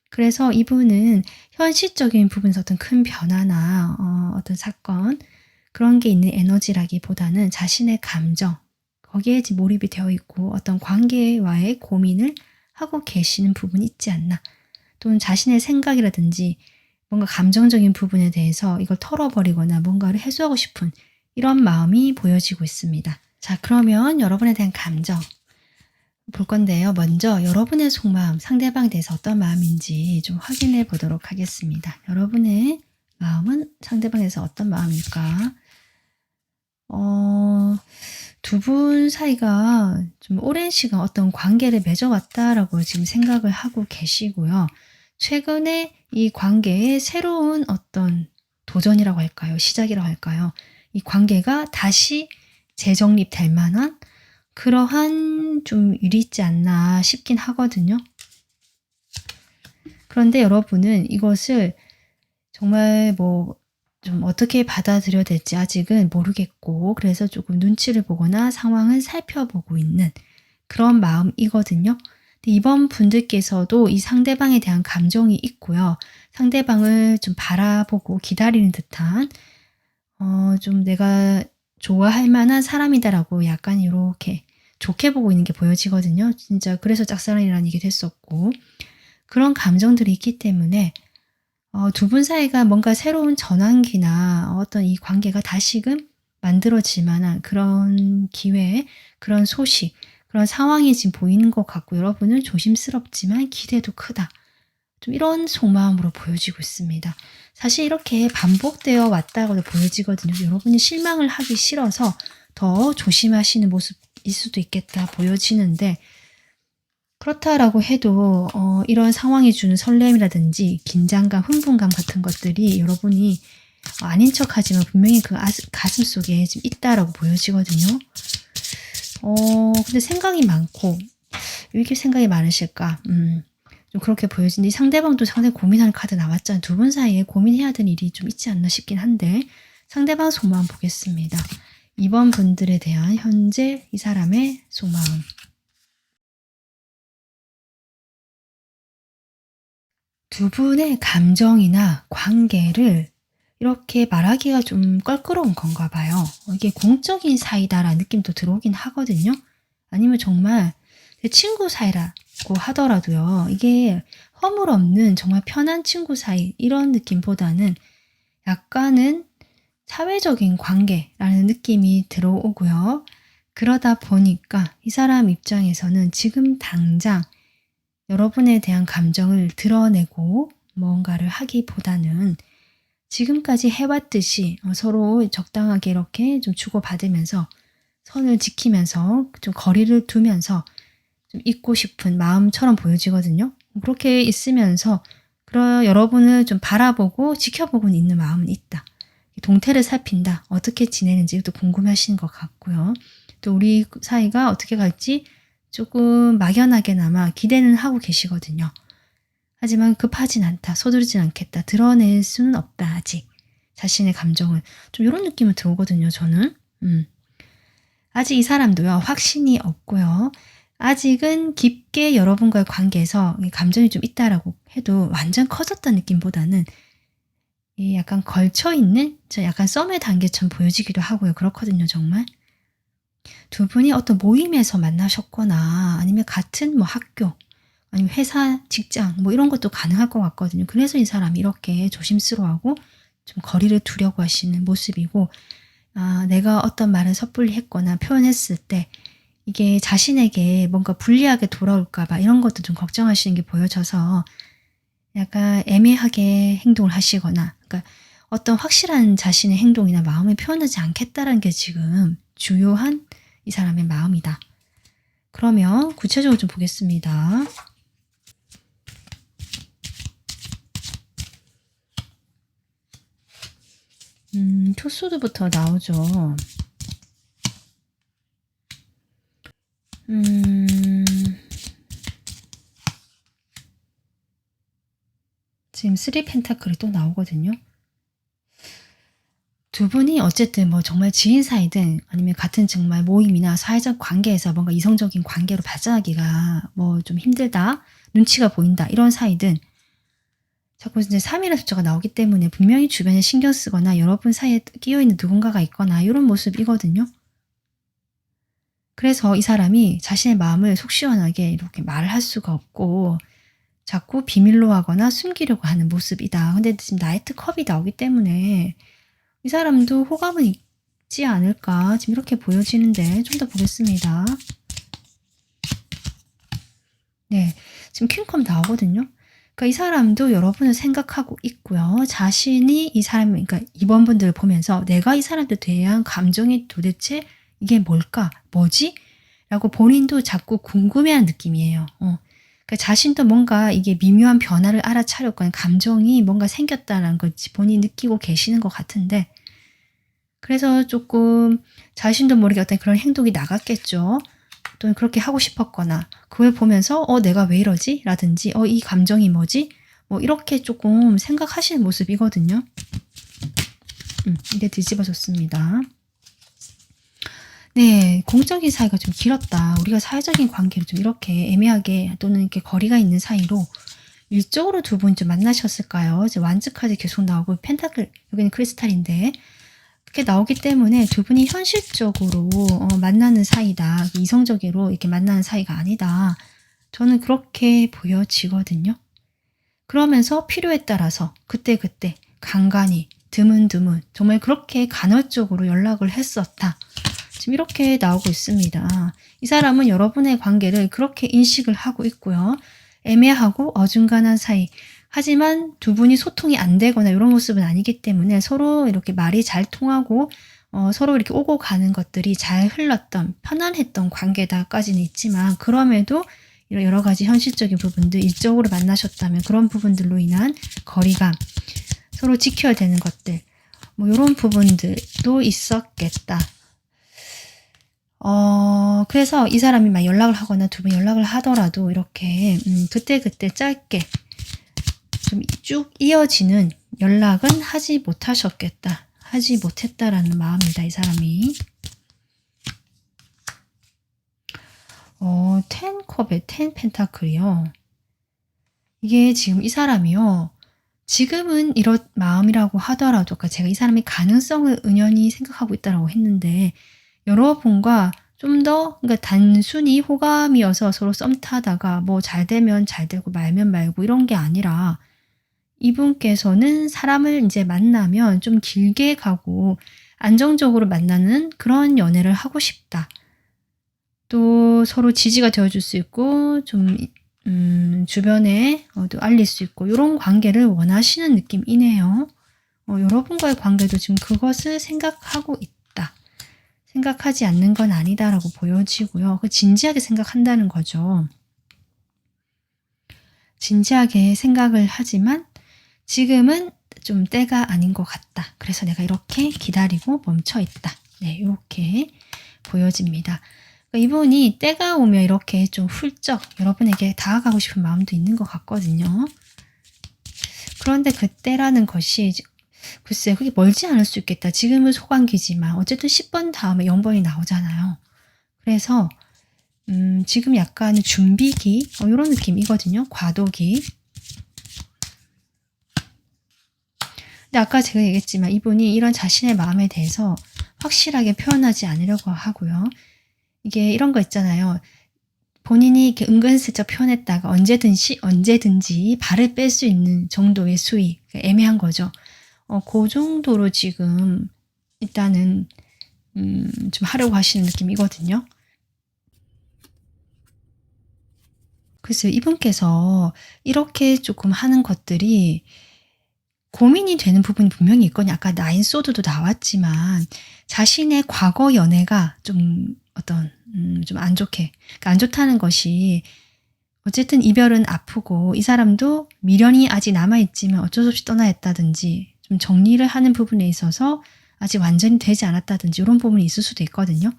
그래서 이분은 현실적인 부분에서 어떤 큰 변화나 어떤 사건 그런 게 있는 에너지라기보다는 자신의 감정, 거기에 지금 몰입이 되어 있고 어떤 관계와의 고민을 하고 계시는 부분이 있지 않나. 또는 자신의 생각이라든지 뭔가 감정적인 부분에 대해서 이걸 털어버리거나 뭔가를 해소하고 싶은 이런 마음이 보여지고 있습니다. 자, 그러면 여러분에 대한 감정 볼 건데요. 먼저 여러분의 속마음, 상대방에 대해서 어떤 마음인지 좀 확인해 보도록 하겠습니다. 여러분의 마음은 상대방에 대해서 어떤 마음일까? 두 분 사이가 좀 오랜 시간 어떤 관계를 맺어왔다라고 지금 생각을 하고 계시고요. 최근에 이 관계에 새로운 어떤 도전이라고 할까요? 시작이라고 할까요? 이 관계가 다시 재정립될 만한 그러한 좀 일이 있지 않나 싶긴 하거든요. 그런데 여러분은 이것을 정말 좀 어떻게 받아들여야 될지 아직은 모르겠고, 그래서 조금 눈치를 보거나 상황을 살펴보고 있는 그런 마음이거든요. 근데 이번 분들께서도 이 상대방에 대한 감정이 있고요. 상대방을 좀 바라보고 기다리는 듯한 좀 내가 좋아할 만한 사람이다라고 약간 이렇게 좋게 보고 있는 게 보여지거든요. 진짜 그래서 짝사랑이라는 얘기도 했었고, 그런 감정들이 있기 때문에 두 분 사이가 뭔가 새로운 전환기나 어떤 이 관계가 다시금 만들어질 만한 그런 기회, 그런 소식, 그런 상황이 지금 보이는 것 같고, 여러분은 조심스럽지만 기대도 크다. 좀 이런 속마음으로 보여지고 있습니다. 사실 이렇게 반복되어 왔다고도 보여지거든요. 여러분이 실망을 하기 싫어서 더 조심하시는 모습일 수도 있겠다 보여지는데, 그렇다라고 해도 이런 상황이 주는 설렘이라든지 긴장감, 흥분감 같은 것들이 여러분이 아닌 척하지만 분명히 그 가슴속에 지금 있다라고 보여지거든요. 근데 생각이 많고, 왜 이렇게 생각이 많으실까? 좀 그렇게 보여지는데, 상대방도 상당히 고민하는 카드 나왔잖아요. 두 분 사이에 고민해야 되는 일이 좀 있지 않나 싶긴 한데, 상대방 속마음 보겠습니다. 이번 분들에 대한 현재 이 사람의 속마음. 두 분의 감정이나 관계를 이렇게 말하기가 좀 껄끄러운 건가 봐요. 이게 공적인 사이다라는 느낌도 들어오긴 하거든요. 아니면 정말 내 친구 사이라고 하더라도요. 이게 허물 없는 정말 편한 친구 사이 이런 느낌보다는 약간은 사회적인 관계라는 느낌이 들어오고요. 그러다 보니까 이 사람 입장에서는 지금 당장 여러분에 대한 감정을 드러내고 뭔가를 하기보다는 지금까지 해왔듯이 서로 적당하게 이렇게 좀 주고받으면서 선을 지키면서 좀 거리를 두면서 좀 있고 싶은 마음처럼 보여지거든요. 그렇게 있으면서 여러분을 좀 바라보고 지켜보고 있는 마음은 있다. 동태를 살핀다. 어떻게 지내는지 또 궁금해하시는 것 같고요. 또 우리 사이가 어떻게 갈지 조금 막연하게나마 기대는 하고 계시거든요. 하지만 급하진 않다. 서두르진 않겠다. 드러낼 수는 없다. 아직. 자신의 감정을. 좀 이런 느낌을 들어오거든요. 저는. 아직 이 사람도요. 확신이 없고요. 아직은 깊게 여러분과의 관계에서 감정이 좀 있다라고 해도 완전 커졌다는 느낌보다는 이 약간 걸쳐있는 저 약간 썸의 단계처럼 보여지기도 하고요. 그렇거든요, 정말. 두 분이 어떤 모임에서 만나셨거나 아니면 같은 뭐 학교 아니면 회사, 직장 뭐 이런 것도 가능할 것 같거든요. 그래서 이 사람이 이렇게 조심스러워하고 좀 거리를 두려고 하시는 모습이고, 내가 어떤 말을 섣불리 했거나 표현했을 때 이게 자신에게 뭔가 불리하게 돌아올까 봐 이런 것도 좀 걱정하시는 게 보여져서 약간 애매하게 행동을 하시거나, 그러니까 어떤 확실한 자신의 행동이나 마음을 표현하지 않겠다라는 게 지금 주요한 이 사람의 마음이다. 그러면 구체적으로 좀 보겠습니다. 투수드부터 나오죠. 지금 3 펜타클이 또 나오거든요. 두 분이 어쨌든 뭐 정말 지인 사이든 아니면 같은 정말 모임이나 사회적 관계에서 뭔가 이성적인 관계로 발전하기가 뭐 좀 힘들다, 눈치가 보인다 이런 사이든 자꾸 이제 3이라는 숫자가 나오기 때문에 분명히 주변에 신경 쓰거나 여러분 사이에 끼어있는 누군가가 있거나 이런 모습이거든요. 그래서 이 사람이 자신의 마음을 속 시원하게 이렇게 말을 할 수가 없고 자꾸 비밀로 하거나 숨기려고 하는 모습이다. 근데 지금 나이트 컵이 나오기 때문에 이 사람도 호감은 있지 않을까 지금 이렇게 보여지는데 좀 더 보겠습니다. 네, 지금 퀸컵 나오거든요. 그러니까 이 사람도 여러분을 생각하고 있고요. 자신이 이 사람, 그러니까 이번 분들을 보면서 내가 이 사람들 대한 감정이 도대체 이게 뭘까? 뭐지? 라고 본인도 자꾸 궁금해하는 느낌이에요. 그러니까 자신도 뭔가 이게 미묘한 변화를 알아차렸거나 감정이 뭔가 생겼다는 걸 본인이 느끼고 계시는 것 같은데, 그래서 조금 자신도 모르게 어떤 그런 행동이 나갔겠죠. 또는 그렇게 하고 싶었거나 그걸 보면서 내가 왜 이러지? 라든지 이 감정이 뭐지? 뭐 이렇게 조금 생각하시는 모습이거든요. 이게 뒤집어졌습니다. 네, 공적인 사이가 좀 길었다. 우리가 사회적인 관계로 좀 이렇게 애매하게 또는 이렇게 거리가 있는 사이로 일적으로 두 분 좀 만나셨을까요? 이제 완즈 카드 계속 나오고 펜타클, 여기는 크리스탈인데 그렇게 나오기 때문에 두 분이 현실적으로 만나는 사이다. 이성적으로 이렇게 만나는 사이가 아니다. 저는 그렇게 보여지거든요. 그러면서 필요에 따라서 그때그때 간간히 드문드문 정말 그렇게 간헐적으로 연락을 했었다. 지금 이렇게 나오고 있습니다. 이 사람은 여러분의 관계를 그렇게 인식을 하고 있고요. 애매하고 어중간한 사이. 하지만 두 분이 소통이 안 되거나 이런 모습은 아니기 때문에 서로 이렇게 말이 잘 통하고 서로 이렇게 오고 가는 것들이 잘 흘렀던 편안했던 관계다까지는 있지만, 그럼에도 이런 여러 가지 현실적인 부분들, 일적으로 만나셨다면 그런 부분들로 인한 거리감, 서로 지켜야 되는 것들, 뭐 이런 부분들도 있었겠다. 그래서 이 사람이 막 연락을 하거나 두 분 연락을 하더라도 이렇게 그때그때 짧게 좀 쭉 이어지는 연락은 하지 못하셨겠다. 하지 못했다라는 마음이다, 이 사람이. 10컵에 10 펜타클이요. 이게 지금 이 사람이요. 지금은 이런 마음이라고 하더라도, 그러니까 제가 이 사람의 가능성을 은연히 생각하고 있다라고 했는데, 여러분과 좀 더, 그러니까 단순히 호감이어서 서로 썸 타다가 뭐 잘 되면 잘 되고 말면 말고 이런 게 아니라, 이분께서는 사람을 이제 만나면 좀 길게 가고 안정적으로 만나는 그런 연애를 하고 싶다. 또 서로 지지가 되어줄 수 있고 좀 주변에 또 알릴 수 있고 이런 관계를 원하시는 느낌이네요. 여러분과의 관계도 지금 그것을 생각하고 있다. 생각하지 않는 건 아니다라고 보여지고요. 진지하게 생각한다는 거죠. 진지하게 생각을 하지만 지금은 좀 때가 아닌 것 같다. 그래서 내가 이렇게 기다리고 멈춰 있다. 네, 이렇게 보여집니다. 그러니까 이분이 때가 오면 이렇게 좀 훌쩍 여러분에게 다가가고 싶은 마음도 있는 것 같거든요. 그런데 그때라는 것이 글쎄 그게 멀지 않을 수 있겠다. 지금은 소강기지만 어쨌든 10번 다음에 0번이 나오잖아요. 그래서 지금 약간 준비기 이런 느낌이거든요. 과도기. 근데 아까 제가 얘기했지만 이분이 이런 자신의 마음에 대해서 확실하게 표현하지 않으려고 하고요. 이게 이런 거 있잖아요. 본인이 이렇게 은근슬쩍 표현했다가 언제든지 발을 뺄 수 있는 정도의 수위. 애매한 거죠. 그 정도로 지금 일단은 좀 하려고 하시는 느낌이거든요. 글쎄요, 이분께서 이렇게 조금 하는 것들이 고민이 되는 부분이 분명히 있거든요. 아까 나인 소드도 나왔지만 자신의 과거 연애가 좀 좀 안 좋게, 그러니까 안 좋다는 것이 어쨌든 이별은 아프고 이 사람도 미련이 아직 남아있지만 어쩔 수 없이 떠나했다든지 좀 정리를 하는 부분에 있어서 아직 완전히 되지 않았다든지 이런 부분이 있을 수도 있거든요.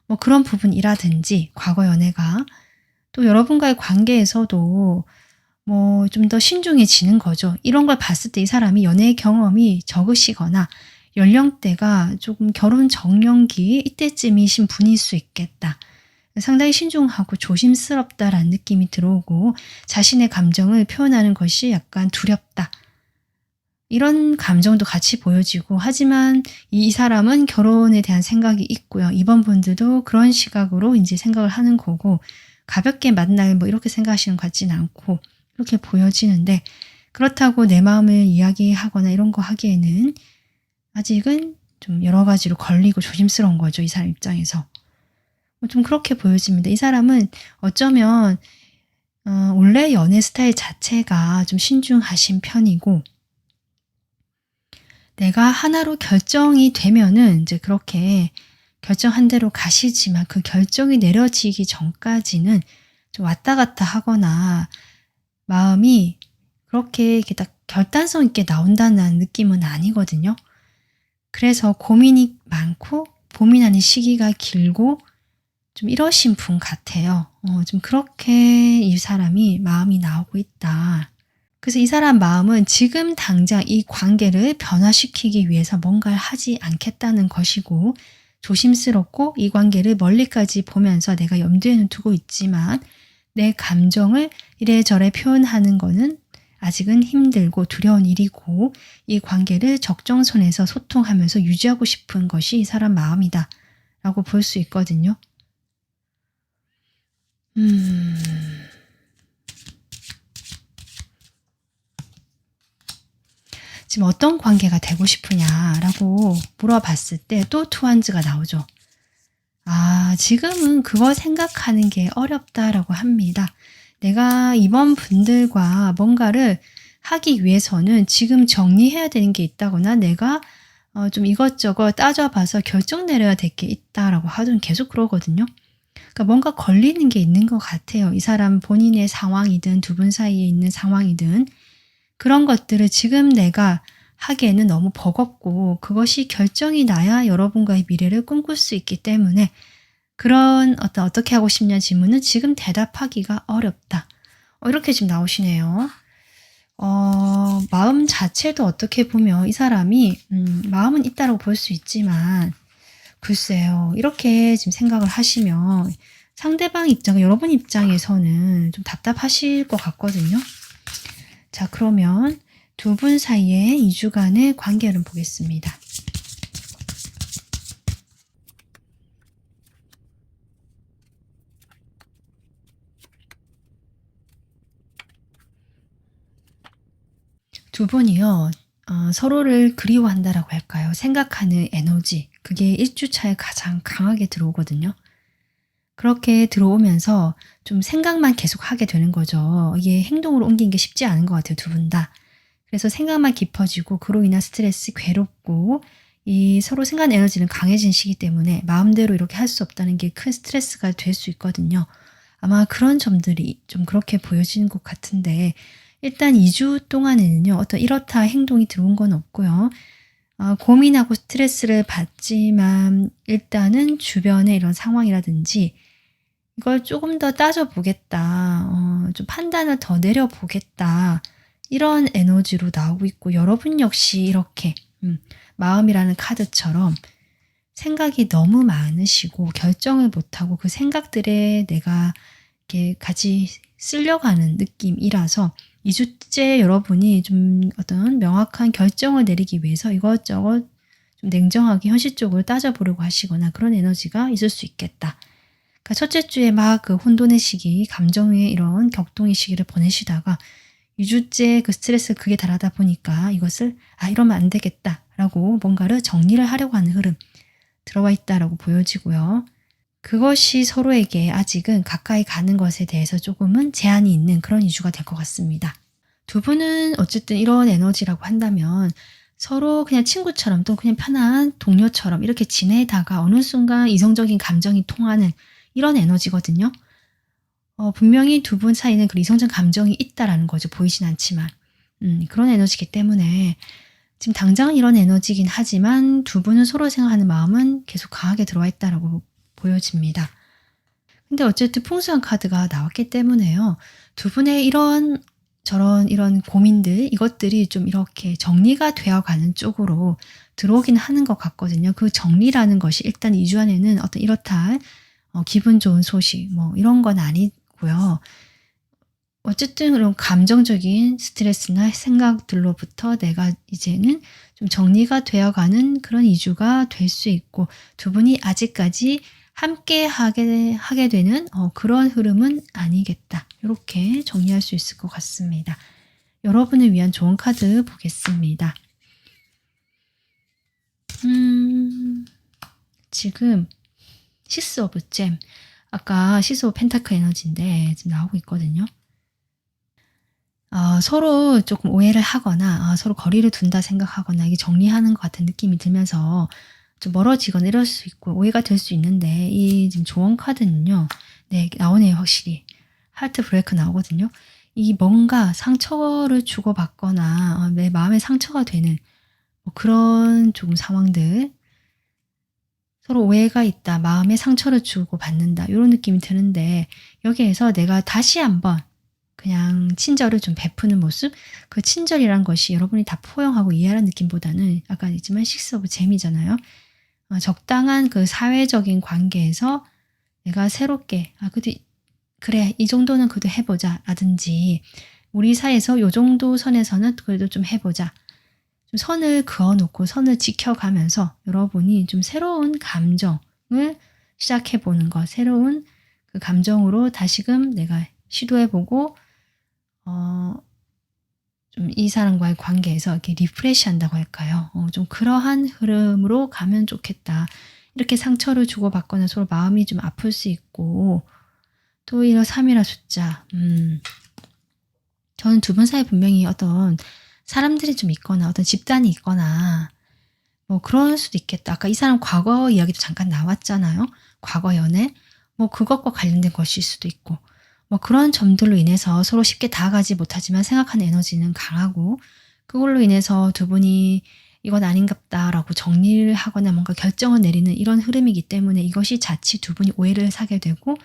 뭐 그런 부분이라든지 과거 연애가 또 여러분과의 관계에서도 뭐 좀 더 신중해지는 거죠. 이런 걸 봤을 때 이 사람이 연애 경험이 적으시거나 연령대가 조금 결혼 정년기 이때쯤이신 분일 수 있겠다. 상당히 신중하고 조심스럽다라는 느낌이 들어오고 자신의 감정을 표현하는 것이 약간 두렵다. 이런 감정도 같이 보여지고 하지만 이 사람은 결혼에 대한 생각이 있고요. 이번 분들도 그런 시각으로 이제 생각을 하는 거고 가볍게 만날 뭐 이렇게 생각하시는 것 같지는 않고 이렇게 보여지는데 그렇다고 내 마음을 이야기하거나 이런 거 하기에는 아직은 좀 여러 가지로 걸리고 조심스러운 거죠. 이 사람 입장에서. 좀 그렇게 보여집니다. 이 사람은 어쩌면 원래 연애 스타일 자체가 좀 신중하신 편이고 내가 하나로 결정이 되면은 이제 그렇게 결정한 대로 가시지만 그 결정이 내려지기 전까지는 좀 왔다 갔다 하거나 마음이 그렇게 이렇게 딱 결단성 있게 나온다는 느낌은 아니거든요. 그래서 고민이 많고 고민하는 시기가 길고 좀 이러신 분 같아요. 좀 그렇게 이 사람이 마음이 나오고 있다. 그래서 이 사람 마음은 지금 당장 이 관계를 변화시키기 위해서 뭔가를 하지 않겠다는 것이고 조심스럽고 이 관계를 멀리까지 보면서 내가 염두에는 두고 있지만 내 감정을 이래저래 표현하는 거는 아직은 힘들고 두려운 일이고 이 관계를 적정선에서 소통하면서 유지하고 싶은 것이 이 사람 마음이다 라고 볼 수 있거든요. 지금 어떤 관계가 되고 싶으냐라고 물어봤을 때 또 투한즈가 나오죠. 지금은 그거 생각하는 게 어렵다라고 합니다. 내가 이번 분들과 뭔가를 하기 위해서는 지금 정리해야 되는 게 있다거나 내가 좀 이것저것 따져봐서 결정 내려야 될 게 있다라고 하든 계속 그러거든요. 그러니까 뭔가 걸리는 게 있는 것 같아요. 이 사람 본인의 상황이든 두 분 사이에 있는 상황이든 그런 것들을 지금 내가 하기에는 너무 버겁고 그것이 결정이 나야 여러분과의 미래를 꿈꿀 수 있기 때문에 그런 어떻게 하고 싶냐 질문은 지금 대답하기가 어렵다. 이렇게 지금 나오시네요. 마음 자체도 어떻게 보면 이 사람이 마음은 있다고 볼 수 있지만 글쎄요. 이렇게 지금 생각을 하시면 상대방 입장, 여러분 입장에서는 좀 답답하실 것 같거든요. 자, 그러면 두 분 사이의 2주간의 관계를 보겠습니다. 두 분이요. 서로를 그리워한다라고 할까요? 생각하는 에너지, 그게 1주차에 가장 강하게 들어오거든요. 그렇게 들어오면서 좀 생각만 계속 하게 되는 거죠. 이게 행동으로 옮긴 게 쉽지 않은 것 같아요, 두 분 다. 그래서 생각만 깊어지고 그로 인한 스트레스, 괴롭고 이 서로 생각 에너지는 강해진 시기 때문에 마음대로 이렇게 할 수 없다는 게 큰 스트레스가 될 수 있거든요. 아마 그런 점들이 좀 그렇게 보여지는 것 같은데 일단 2주 동안에는요. 어떤 이렇다 행동이 들어온 건 없고요. 고민하고 스트레스를 받지만 일단은 주변의 이런 상황이라든지 이걸 조금 더 따져보겠다. 좀 판단을 더 내려보겠다. 이런 에너지로 나오고 있고 여러분 역시 이렇게 마음이라는 카드처럼 생각이 너무 많으시고 결정을 못하고 그 생각들에 내가 이렇게 같이 쓸려가는 느낌이라서 2주째 여러분이 좀 어떤 명확한 결정을 내리기 위해서 이것저것 좀 냉정하게 현실적으로 따져보려고 하시거나 그런 에너지가 있을 수 있겠다. 그러니까 첫째 주에 막 그 혼돈의 시기, 감정의 이런 격동의 시기를 보내시다가 2주째 그 스트레스 극에 달하다 보니까 이것을 이러면 안 되겠다라고 뭔가를 정리를 하려고 하는 흐름 들어와 있다라고 보여지고요. 그것이 서로에게 아직은 가까이 가는 것에 대해서 조금은 제한이 있는 그런 2주가 될 것 같습니다. 두 분은 어쨌든 이런 에너지라고 한다면 서로 그냥 친구처럼 또 그냥 편한 동료처럼 이렇게 지내다가 어느 순간 이성적인 감정이 통하는 이런 에너지거든요. 분명히 두 분 사이는 그 이성적 감정이 있다라는 거죠. 보이진 않지만. 그런 에너지이기 때문에 지금 당장은 이런 에너지긴 하지만 두 분은 서로 생각하는 마음은 계속 강하게 들어와 있다라고 보여집니다. 근데 어쨌든 풍수한 카드가 나왔기 때문에요. 두 분의 이런 고민들 이것들이 좀 이렇게 정리가 되어가는 쪽으로 들어오긴 하는 것 같거든요. 그 정리라는 것이 일단 2주 안에는 어떤 이렇다 할 기분 좋은 소식 뭐 이런 건 아니고요. 어쨌든 그런 감정적인 스트레스나 생각들로부터 내가 이제는 좀 정리가 되어가는 그런 2주가 될 수 있고 두 분이 아직까지 함께 하게 되는 그런 흐름은 아니겠다. 이렇게 정리할 수 있을 것 같습니다. 여러분을 위한 좋은 카드 보겠습니다. 지금 시스 오브 잼 아까 시스 오브 펜타클 에너지인데 지금 나오고 있거든요. 서로 조금 오해를 하거나 서로 거리를 둔다 생각하거나 이게 정리하는 것 같은 느낌이 들면서 좀 멀어지거나 이럴 수 있고 오해가 될 수 있는데 이 지금 조언 카드는요. 네, 나오네요. 확실히. 하트 브레이크 나오거든요. 이 뭔가 상처를 주고받거나 내 마음에 상처가 되는 뭐 그런 조금 상황들 서로 오해가 있다. 마음에 상처를 주고받는다. 이런 느낌이 드는데 여기에서 내가 다시 한번 그냥 친절을 좀 베푸는 모습 그 친절이란 것이 여러분이 다 포용하고 이해하는 느낌보다는 아까 했지만 식스 오브 잼이잖아요. 적당한 그 사회적인 관계에서 내가 새롭게 그래도 그래 이 정도는 그래도 해보자 라든지 우리 사이에서 요 정도 선에서는 그래도 좀 해보자 좀 선을 그어놓고 선을 지켜가면서 여러분이 좀 새로운 감정을 시작해보는 것 새로운 그 감정으로 다시금 내가 시도해보고 좀 이 사람과의 관계에서 이렇게 리프레시 한다고 할까요? 좀 그러한 흐름으로 가면 좋겠다. 이렇게 상처를 주고받거나 서로 마음이 좀 아플 수 있고 또 이런 3이라 숫자 저는 두 분 사이에 분명히 어떤 사람들이 좀 있거나 어떤 집단이 있거나 뭐 그럴 수도 있겠다. 아까 이 사람 과거 이야기도 잠깐 나왔잖아요. 과거 연애 뭐 그것과 관련된 것일 수도 있고 뭐 그런 점들로 인해서 서로 쉽게 다가가지 못하지만 생각하는 에너지는 강하고 그걸로 인해서 두 분이 이건 아닌갑다라고 정리를 하거나 뭔가 결정을 내리는 이런 흐름이기 때문에 이것이 자칫 두 분이 오해를 사게 되고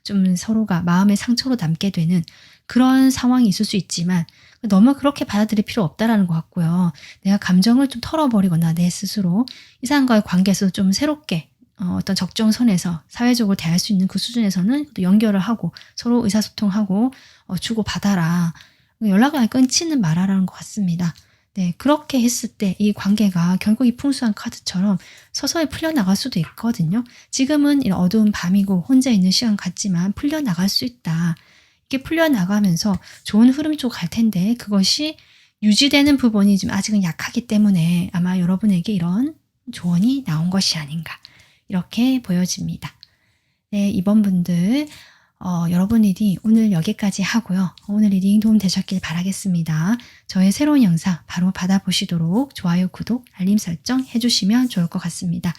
좀 서로가 마음의 상처로 남게 되는 그런 상황이 있을 수 있지만 너무 그렇게 받아들일 필요 없다라는 것 같고요. 내가 감정을 좀 털어버리거나 내 스스로 이 사람과의 관계에서 좀 새롭게 어떤 적정선에서 사회적으로 대할 수 있는 그 수준에서는 또 연결을 하고 서로 의사소통하고 주고받아라. 연락을 끊지는 말아라는 것 같습니다. 네, 그렇게 했을 때 이 관계가 결국 이 풍수한 카드처럼 서서히 풀려나갈 수도 있거든요. 지금은 이런 어두운 밤이고 혼자 있는 시간 같지만 풀려나갈 수 있다. 이렇게 풀려나가면서 좋은 흐름 쪽으로 갈 텐데 그것이 유지되는 부분이 좀 아직은 약하기 때문에 아마 여러분에게 이런 조언이 나온 것이 아닌가 이렇게 보여집니다. 네, 이번 분들 여러분 리딩 오늘 여기까지 하고요. 오늘 리딩 도움 되셨길 바라겠습니다. 저의 새로운 영상 바로 받아보시도록 좋아요, 구독, 알림 설정 해주시면 좋을 것 같습니다.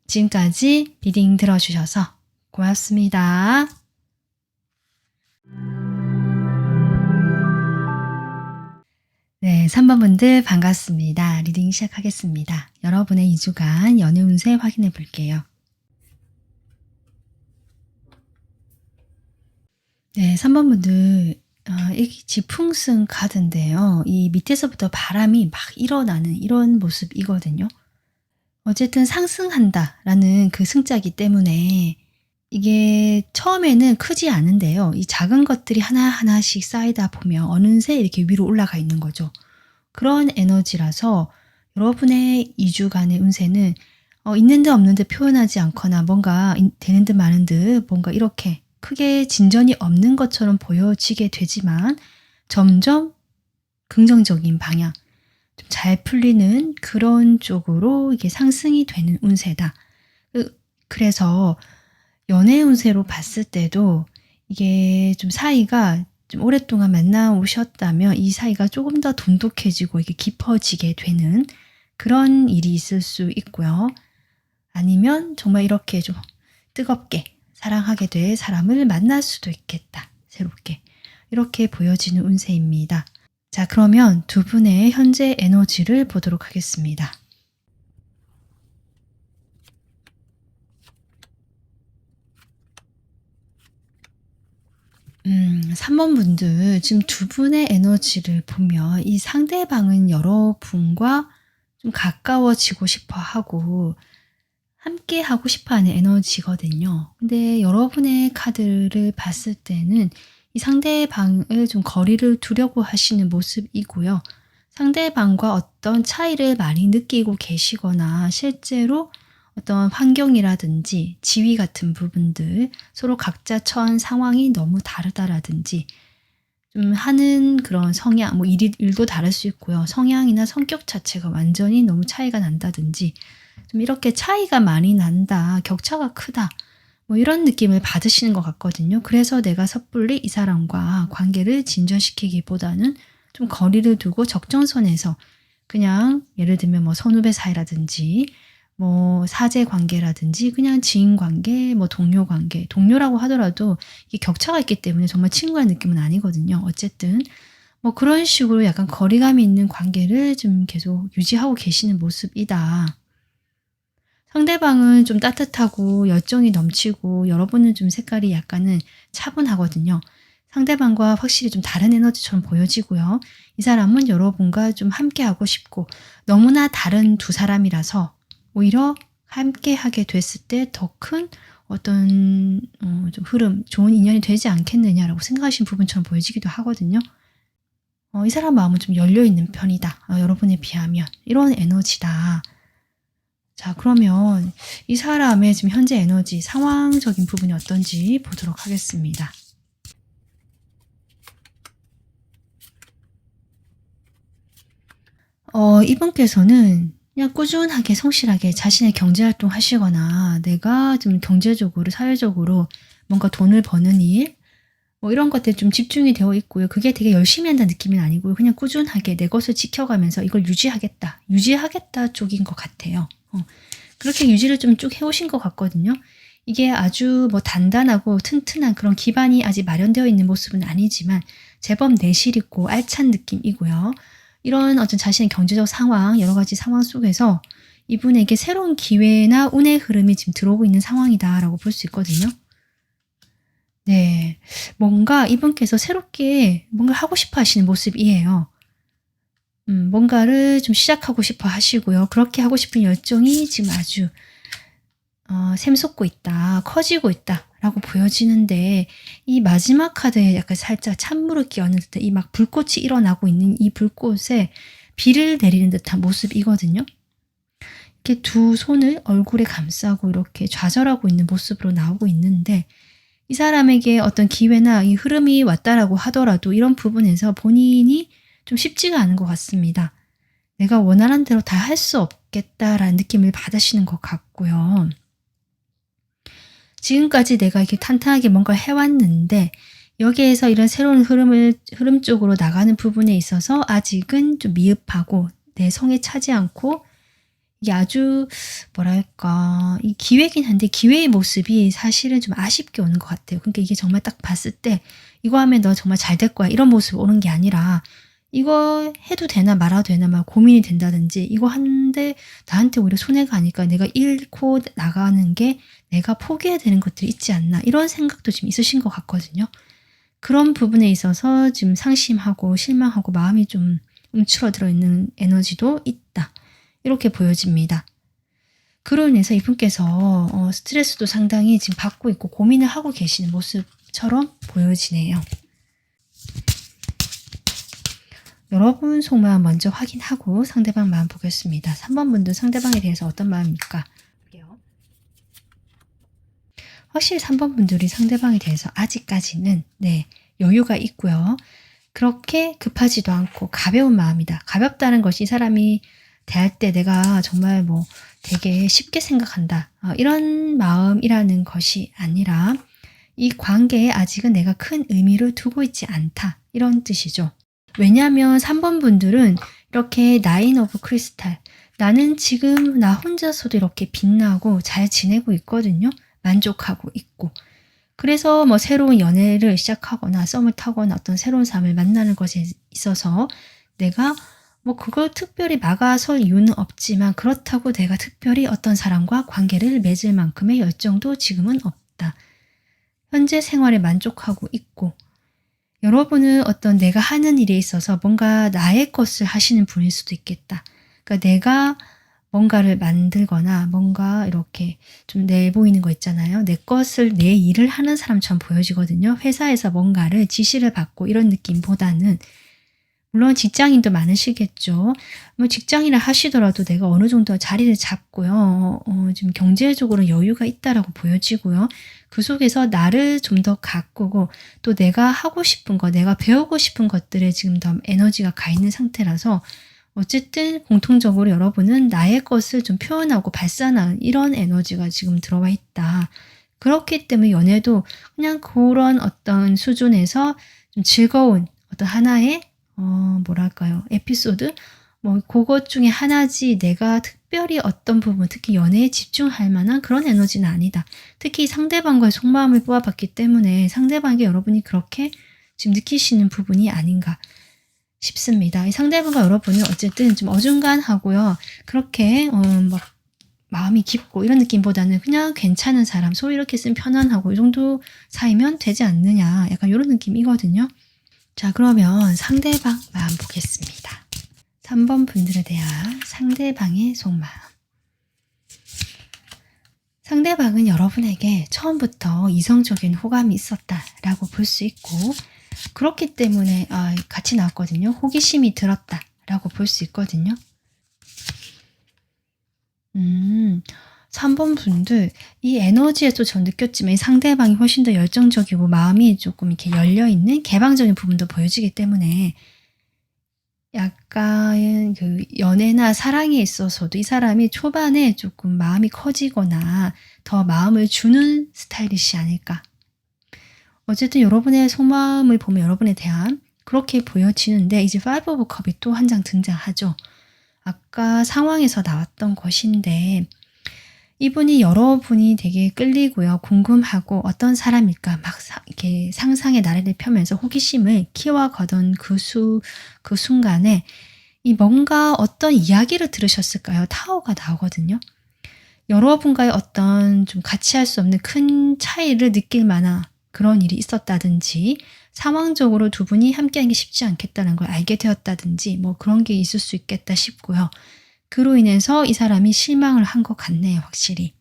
지금까지 리딩 들어주셔서 고맙습니다. 네, 3번 분들 반갑습니다. 리딩 시작하겠습니다. 여러분의 2주간 연애 운세 확인해 볼게요. 네, 3번 분들 이게 지풍승 카드인데요. 이 밑에서부터 바람이 막 일어나는 이런 모습이거든요. 어쨌든 상승한다라는 그 승자기 때문에 이게 처음에는 크지 않은데요. 이 작은 것들이 하나하나씩 쌓이다 보면 어느새 이렇게 위로 올라가 있는 거죠. 그런 에너지라서 여러분의 2주간의 운세는 있는 듯 없는 듯 표현하지 않거나 뭔가 되는 듯 마는 듯 뭔가 이렇게 크게 진전이 없는 것처럼 보여지게 되지만 점점 긍정적인 방향, 좀 잘 풀리는 그런 쪽으로 이게 상승이 되는 운세다. 그래서 연애 운세로 봤을 때도 이게 좀 사이가 좀 오랫동안 만나오셨다면 이 사이가 조금 더 돈독해지고 이게 깊어지게 되는 그런 일이 있을 수 있고요. 아니면 정말 이렇게 좀 뜨겁게 사랑하게 될 사람을 만날 수도 있겠다. 새롭게. 이렇게 보여지는 운세입니다. 자, 그러면 두 분의 현재 에너지를 보도록 하겠습니다. 3번 분들 지금 두 분의 에너지를 보면 이 상대방은 여러분과 좀 가까워지고 싶어 하고 함께 하고 싶어 하는 에너지거든요. 근데 여러분의 카드를 봤을 때는 이 상대방을 좀 거리를 두려고 하시는 모습이고요. 상대방과 어떤 차이를 많이 느끼고 계시거나 실제로 어떤 환경이라든지 지위 같은 부분들, 서로 각자 처한 상황이 너무 다르다라든지 좀 하는 그런 성향, 뭐 일도 다를 수 있고요. 성향이나 성격 자체가 완전히 너무 차이가 난다든지 좀 이렇게 차이가 많이 난다, 격차가 크다, 뭐 이런 느낌을 받으시는 것 같거든요. 그래서 내가 섣불리 이 사람과 관계를 진전시키기보다는 좀 거리를 두고 적정선에서 그냥 예를 들면 뭐 선후배 사이라든지 뭐 사제 관계라든지 그냥 지인 관계, 뭐 동료 관계, 동료라고 하더라도 이게 격차가 있기 때문에 정말 친구의 느낌은 아니거든요. 어쨌든 뭐 그런 식으로 약간 거리감이 있는 관계를 좀 계속 유지하고 계시는 모습이다. 상대방은 좀 따뜻하고 열정이 넘치고 여러분은 좀 색깔이 약간은 차분하거든요. 상대방과 확실히 좀 다른 에너지처럼 보여지고요. 이 사람은 여러분과 좀 함께하고 싶고 너무나 다른 두 사람이라서 오히려 함께하게 됐을 때 더 큰 어떤 좀 흐름, 좋은 인연이 되지 않겠느냐라고 생각하시는 부분처럼 보여지기도 하거든요. 이 사람 마음은 좀 열려있는 편이다. 여러분에 비하면 이런 에너지다. 자, 그러면 이 사람의 지금 현재 에너지, 상황적인 부분이 어떤지 보도록 하겠습니다. 이분께서는 그냥 꾸준하게 성실하게 자신의 경제활동 하시거나 내가 좀 경제적으로, 사회적으로 뭔가 돈을 버는 일, 뭐 이런 것들에 좀 집중이 되어 있고요. 그게 되게 열심히 한다는 느낌은 아니고요. 그냥 꾸준하게 내 것을 지켜가면서 이걸 유지하겠다 쪽인 것 같아요. 그렇게 유지를 좀 쭉 해오신 것 같거든요. 이게 아주 뭐 단단하고 튼튼한 그런 기반이 아직 마련되어 있는 모습은 아니지만 제법 내실 있고 알찬 느낌이고요. 이런 어떤 자신의 경제적 상황, 여러 가지 상황 속에서 이분에게 새로운 기회나 운의 흐름이 지금 들어오고 있는 상황이다라고 볼 수 있거든요. 네, 뭔가 이분께서 새롭게 뭔가 하고 싶어 하시는 모습이에요. 뭔가를 좀 시작하고 싶어 하시고요. 그렇게 하고 싶은 열정이 지금 아주 샘솟고 있다, 커지고 있다라고 보여지는데 이 마지막 카드에 약간 살짝 찬물을 끼얹는 듯한 이 막 불꽃이 일어나고 있는 이 불꽃에 비를 내리는 듯한 모습이거든요. 이렇게 두 손을 얼굴에 감싸고 이렇게 좌절하고 있는 모습으로 나오고 있는데 이 사람에게 어떤 기회나 이 흐름이 왔다라고 하더라도 이런 부분에서 본인이 좀 쉽지가 않은 것 같습니다. 내가 원하는 대로 다 할 수 없겠다라는 느낌을 받으시는 것 같고요. 지금까지 내가 이렇게 탄탄하게 뭔가 해왔는데 여기에서 이런 새로운 흐름 쪽으로 나가는 부분에 있어서 아직은 좀 미흡하고 내 성에 차지 않고 이게 아주 뭐랄까 이 기회긴 한데 기회의 모습이 사실은 좀 아쉽게 오는 것 같아요. 그러니까 이게 정말 딱 봤을 때 이거 하면 너 정말 잘 될 거야 이런 모습 오는 게 아니라 이거 해도 되나 말아도 되나 막 고민이 된다든지 이거 하는데 나한테 오히려 손해가 아닐까 내가 잃고 나가는 게 내가 포기해야 되는 것들이 있지 않나 이런 생각도 지금 있으신 것 같거든요. 그런 부분에 있어서 지금 상심하고 실망하고 마음이 좀 움츠러들어 있는 에너지도 있다. 이렇게 보여집니다. 그로 인해서 이분께서 스트레스도 상당히 지금 받고 있고 고민을 하고 계시는 모습처럼 보여지네요. 여러분 속마음 먼저 확인하고 상대방 마음 보겠습니다. 3번 분들 상대방에 대해서 어떤 마음입니까? 볼게요. 확실히 3번 분들이 상대방에 대해서 아직까지는 여유가 있고요. 그렇게 급하지도 않고 가벼운 마음이다. 가볍다는 것이 이 사람이 대할 때 내가 정말 되게 쉽게 생각한다. 이런 마음이라는 것이 아니라 이 관계에 아직은 내가 큰 의미를 두고 있지 않다. 이런 뜻이죠. 왜냐하면 3번 분들은 이렇게 나인 오브 크리스탈, 나는 지금 나 혼자서도 이렇게 빛나고 잘 지내고 있거든요. 만족하고 있고. 그래서 새로운 연애를 시작하거나 썸을 타거나 어떤 새로운 사람을 만나는 것에 있어서 내가 그걸 특별히 막아설 이유는 없지만 그렇다고 내가 특별히 어떤 사람과 관계를 맺을 만큼의 열정도 지금은 없다. 현재 생활에 만족하고 있고 여러분은 어떤 내가 하는 일에 있어서 뭔가 나의 것을 하시는 분일 수도 있겠다. 그러니까 내가 뭔가를 만들거나 뭔가 이렇게 좀 내보이는 거 있잖아요. 내 것을 내 일을 하는 사람처럼 보여지거든요. 회사에서 뭔가를 지시를 받고 이런 느낌보다는 물론 직장인도 많으시겠죠. 직장인을 하시더라도 내가 어느 정도 자리를 잡고요. 지금 경제적으로 여유가 있다라고 보여지고요. 그 속에서 나를 좀 더 가꾸고 또 내가 하고 싶은 거, 내가 배우고 싶은 것들에 지금 더 에너지가 가 있는 상태라서 어쨌든 공통적으로 여러분은 나의 것을 좀 표현하고 발산하는 이런 에너지가 지금 들어와 있다. 그렇기 때문에 연애도 그냥 그런 어떤 수준에서 좀 즐거운 어떤 하나의 에피소드? 그것 중에 하나지 내가 특별히 어떤 부분, 특히 연애에 집중할 만한 그런 에너지는 아니다. 특히 상대방과의 속마음을 뽑아봤기 때문에 상대방에게 여러분이 그렇게 지금 느끼시는 부분이 아닌가 싶습니다. 이 상대방과 여러분은 어쨌든 좀 어중간하고요. 그렇게 마음이 깊고 이런 느낌보다는 그냥 괜찮은 사람, 소위 이렇게 쓰면 편안하고 이 정도 사이면 되지 않느냐. 약간 이런 느낌이거든요. 자, 그러면 상대방 마음 보겠습니다. 3번 분들에 대한 상대방의 속마음. 상대방은 여러분에게 처음부터 이성적인 호감이 있었다라고 볼 수 있고 그렇기 때문에 같이 나왔거든요. 호기심이 들었다라고 볼 수 있거든요. 3번 분들 이 에너지에서 전 느꼈지만 이 상대방이 훨씬 더 열정적이고 마음이 조금 이렇게 열려있는 개방적인 부분도 보여지기 때문에 약간 그 연애나 사랑에 있어서도 이 사람이 초반에 조금 마음이 커지거나 더 마음을 주는 스타일이시 않을까. 어쨌든 여러분의 속마음을 보면 여러분에 대한 그렇게 보여지는데 이제 5 오브 컵이 또 한 장 등장하죠. 아까 상황에서 나왔던 것인데 이분이 여러분이 되게 끌리고요. 궁금하고 어떤 사람일까 막 이렇게 상상의 나래를 펴면서 호기심을 키워가던 그 순간에 이 뭔가 어떤 이야기를 들으셨을까요? 타워가 나오거든요. 여러분과의 어떤 좀 같이 할 수 없는 큰 차이를 느낄 만한 그런 일이 있었다든지 상황적으로 두 분이 함께하는 게 쉽지 않겠다는 걸 알게 되었다든지 그런 게 있을 수 있겠다 싶고요. 그로 인해서 이 사람이 실망을 한 것 같네요. 확실히.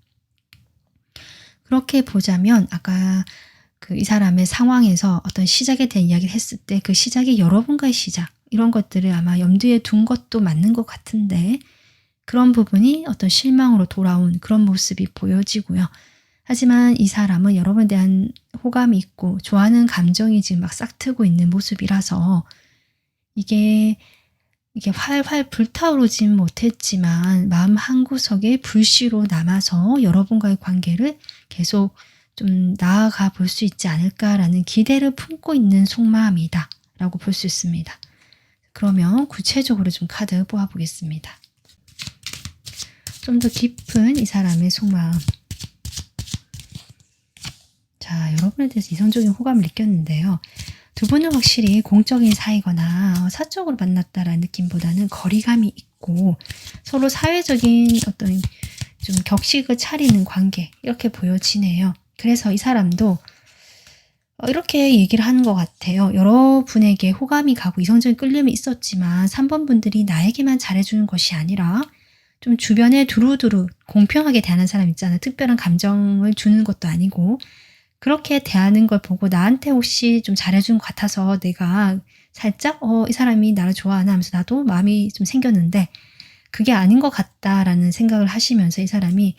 그렇게 보자면 아까 이 사람의 상황에서 어떤 시작에 대한 이야기를 했을 때 그 시작이 여러분과의 시작 이런 것들을 아마 염두에 둔 것도 맞는 것 같은데 그런 부분이 어떤 실망으로 돌아온 그런 모습이 보여지고요. 하지만 이 사람은 여러분에 대한 호감이 있고 좋아하는 감정이 지금 막 싹트고 있는 모습이라서 이게 활활 불타오르진 못했지만 마음 한구석에 불씨로 남아서 여러분과의 관계를 계속 좀 나아가 볼 수 있지 않을까라는 기대를 품고 있는 속마음이다 라고 볼 수 있습니다. 그러면 구체적으로 좀 카드 뽑아보겠습니다. 좀 더 깊은 이 사람의 속마음. 자, 여러분에 대해서 이성적인 호감을 느꼈는데요. 두 분은 확실히 공적인 사이거나 사적으로 만났다라는 느낌보다는 거리감이 있고 서로 사회적인 어떤 좀 격식을 차리는 관계 이렇게 보여지네요. 그래서 이 사람도 이렇게 얘기를 하는 것 같아요. 여러분에게 호감이 가고 이성적인 끌림이 있었지만 3번 분들이 나에게만 잘해주는 것이 아니라 좀 주변에 두루두루 공평하게 대하는 사람 있잖아요. 특별한 감정을 주는 것도 아니고 그렇게 대하는 걸 보고 나한테 혹시 좀 잘해준 것 같아서 내가 살짝 이 사람이 나를 좋아하나 하면서 나도 마음이 좀 생겼는데 그게 아닌 것 같다라는 생각을 하시면서 이 사람이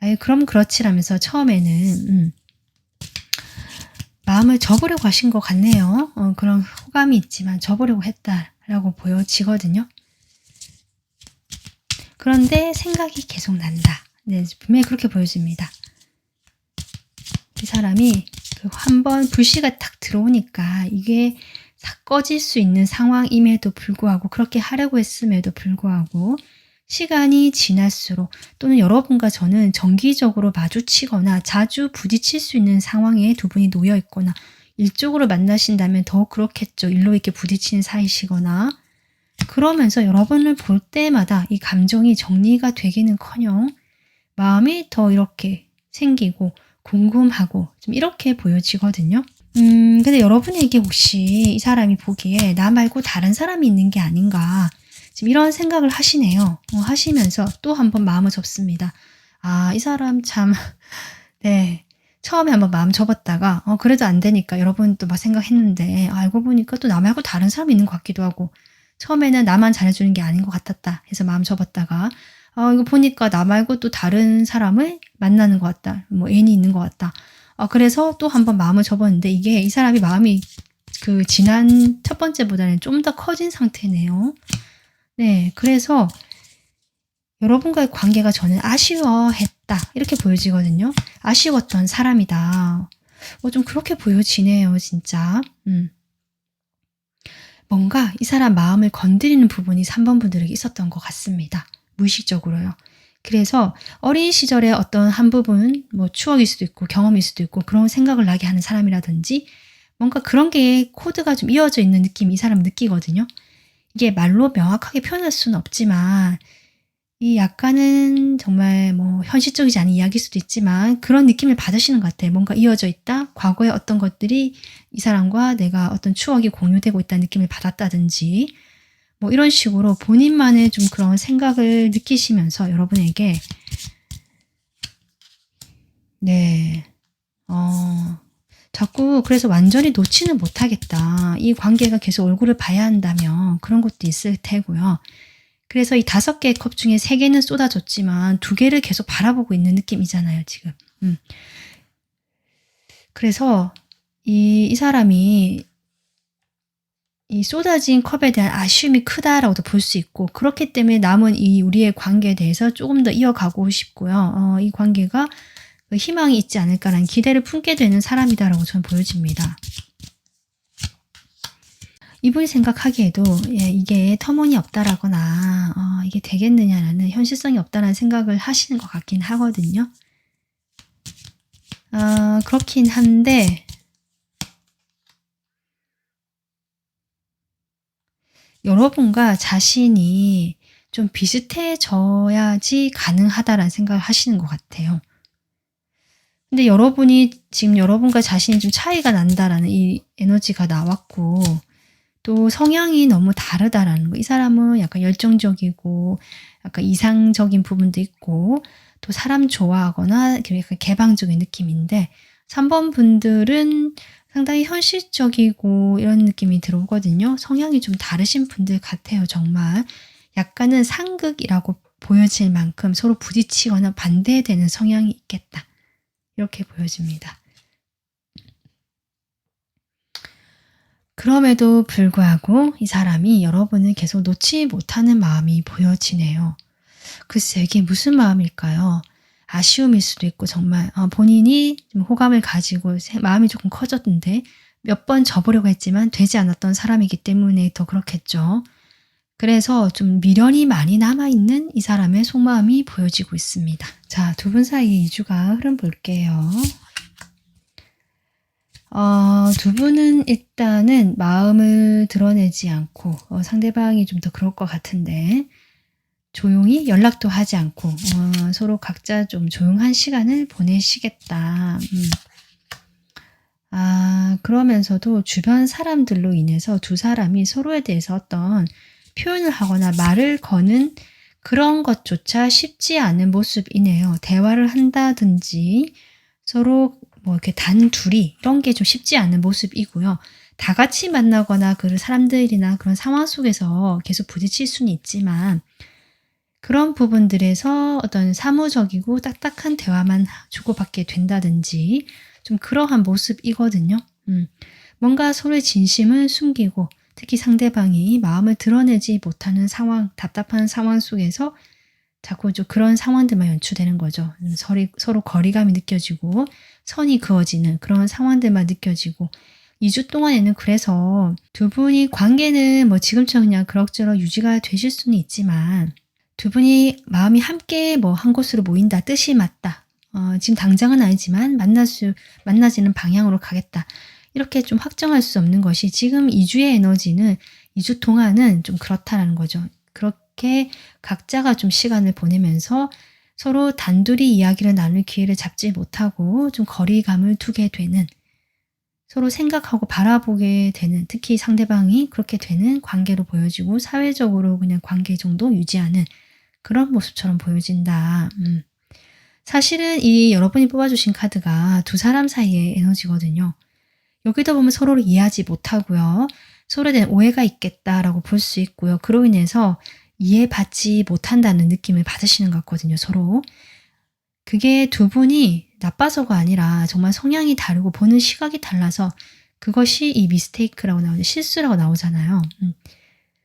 아유 그럼 그렇지라면서 처음에는 마음을 접으려고 하신 것 같네요. 그런 호감이 있지만 접으려고 했다라고 보여지거든요. 그런데 생각이 계속 난다. 네, 분명히 그렇게 보여집니다. 이 사람이 한번 불씨가 탁 들어오니까 이게 싹 꺼질 수 있는 상황임에도 불구하고 그렇게 하려고 했음에도 불구하고 시간이 지날수록 또는 여러분과 저는 정기적으로 마주치거나 자주 부딪힐 수 있는 상황에 두 분이 놓여 있거나 일적으로 만나신다면 더 그렇겠죠. 일로 이렇게 부딪히는 사이시거나 그러면서 여러분을 볼 때마다 이 감정이 정리가 되기는커녕 마음이 더 이렇게 생기고 궁금하고 좀 이렇게 보여지거든요. 근데 여러분에게 혹시 이 사람이 보기에 나 말고 다른 사람이 있는 게 아닌가 지금 이런 생각을 하시네요. 하시면서 또 한번 마음을 접습니다. 아, 이 사람 참 네. 처음에 한번 마음 접었다가 그래도 안 되니까 여러분 또 막 생각했는데 알고 보니까 또 나 말고 다른 사람이 있는 것 같기도 하고 처음에는 나만 잘해주는 게 아닌 것 같았다 해서 마음 접었다가 이거 보니까 나 말고 또 다른 사람을 만나는 것 같다. 뭐 애인이 있는 것 같다. 그래서 또 한번 마음을 접었는데 이게 이 사람이 마음이 그 지난 첫 번째보다는 좀 더 커진 상태네요. 네, 그래서 여러분과의 관계가 저는 아쉬워했다. 이렇게 보여지거든요. 아쉬웠던 사람이다. 좀 그렇게 보여지네요, 진짜. 뭔가 이 사람 마음을 건드리는 부분이 3번 분들에게 있었던 것 같습니다. 무의식적으로요. 그래서 어린 시절의 어떤 한 부분, 뭐 추억일 수도 있고 경험일 수도 있고 그런 생각을 나게 하는 사람이라든지 뭔가 그런 게 코드가 좀 이어져 있는 느낌이 이 사람 느끼거든요. 이게 말로 명확하게 표현할 수는 없지만 이 약간은 정말 뭐 현실적이지 않은 이야기일 수도 있지만 그런 느낌을 받으시는 것 같아요. 뭔가 이어져 있다. 과거에 어떤 것들이 이 사람과 내가 어떤 추억이 공유되고 있다는 느낌을 받았다든지 뭐 이런 식으로 본인만의 좀 그런 생각을 느끼시면서 여러분에게 네, 자꾸 그래서 완전히 놓지는 못하겠다. 이 관계가 계속 얼굴을 봐야 한다면 그런 것도 있을 테고요. 그래서 이 5개의 컵 중에 3개는 쏟아졌지만 2개를 계속 바라보고 있는 느낌이잖아요, 지금. 그래서 이 사람이 이 쏟아진 컵에 대한 아쉬움이 크다라고도 볼 수 있고 그렇기 때문에 남은 이 우리의 관계에 대해서 조금 더 이어가고 싶고요. 이 관계가 희망이 있지 않을까라는 기대를 품게 되는 사람이다라고 저는 보여집니다. 이분이 생각하기에도 이게 터무니없다라거나 이게 되겠느냐라는 현실성이 없다라는 생각을 하시는 것 같긴 하거든요. 그렇긴 한데 여러분과 자신이 좀 비슷해져야지 가능하다라는 생각을 하시는 것 같아요. 근데 여러분이 지금 여러분과 자신이 좀 차이가 난다라는 이 에너지가 나왔고 또 성향이 너무 다르다라는 거. 이 사람은 약간 열정적이고 약간 이상적인 부분도 있고 또 사람 좋아하거나 약간 개방적인 느낌인데 3번 분들은 상당히 현실적이고 이런 느낌이 들어오거든요. 성향이 좀 다르신 분들 같아요. 정말 약간은 상극이라고 보여질 만큼 서로 부딪히거나 반대되는 성향이 있겠다. 이렇게 보여집니다. 그럼에도 불구하고 이 사람이 여러분을 계속 놓지 못하는 마음이 보여지네요. 글쎄 이게 무슨 마음일까요? 아쉬움일 수도 있고 정말 본인이 좀 호감을 가지고 마음이 조금 커졌는데 몇 번 접으려고 했지만 되지 않았던 사람이기 때문에 더 그렇겠죠. 그래서 좀 미련이 많이 남아있는 이 사람의 속마음이 보여지고 있습니다. 자, 두 분 사이의 2주가 흐름 볼게요. 두 분은 일단은 마음을 드러내지 않고 상대방이 좀 더 그럴 것 같은데 조용히 연락도 하지 않고 서로 각자 좀 조용한 시간을 보내시겠다. 그러면서도 주변 사람들로 인해서 두 사람이 서로에 대해서 어떤 표현을 하거나 말을 거는 그런 것조차 쉽지 않은 모습이네요. 대화를 한다든지 서로 뭐 이렇게 단둘이 이런 게 좀 쉽지 않은 모습이고요. 다 같이 만나거나 그 사람들이나 그런 상황 속에서 계속 부딪힐 수는 있지만 그런 부분들에서 어떤 사무적이고 딱딱한 대화만 주고받게 된다든지 좀 그러한 모습이거든요. 뭔가 서로의 진심을 숨기고 특히 상대방이 마음을 드러내지 못하는 상황, 답답한 상황 속에서 자꾸 좀 그런 상황들만 연출되는 거죠. 서로 거리감이 느껴지고 선이 그어지는 그런 상황들만 느껴지고 2주 동안에는 그래서 두 분이 관계는 뭐 지금처럼 그냥 그럭저럭 유지가 되실 수는 있지만 두 분이 마음이 함께 뭐 한 곳으로 모인다, 뜻이 맞다. 지금 당장은 아니지만 만나지는 방향으로 가겠다. 이렇게 좀 확정할 수 없는 것이 지금 2주의 에너지는 2주 동안은 좀 그렇다라는 거죠. 그렇게 각자가 좀 시간을 보내면서 서로 단둘이 이야기를 나눌 기회를 잡지 못하고 좀 거리감을 두게 되는 서로 생각하고 바라보게 되는 특히 상대방이 그렇게 되는 관계로 보여지고 사회적으로 그냥 관계 정도 유지하는 그런 모습처럼 보여진다. 사실은 이 여러분이 뽑아주신 카드가 두 사람 사이의 에너지거든요. 여기다 보면 서로를 이해하지 못하고요. 서로에 대한 오해가 있겠다라고 볼 수 있고요. 그로 인해서 이해받지 못한다는 느낌을 받으시는 것 같거든요. 서로. 그게 두 분이 나빠서가 아니라 정말 성향이 다르고 보는 시각이 달라서 그것이 이 미스테이크라고 나오죠. 실수라고 나오잖아요.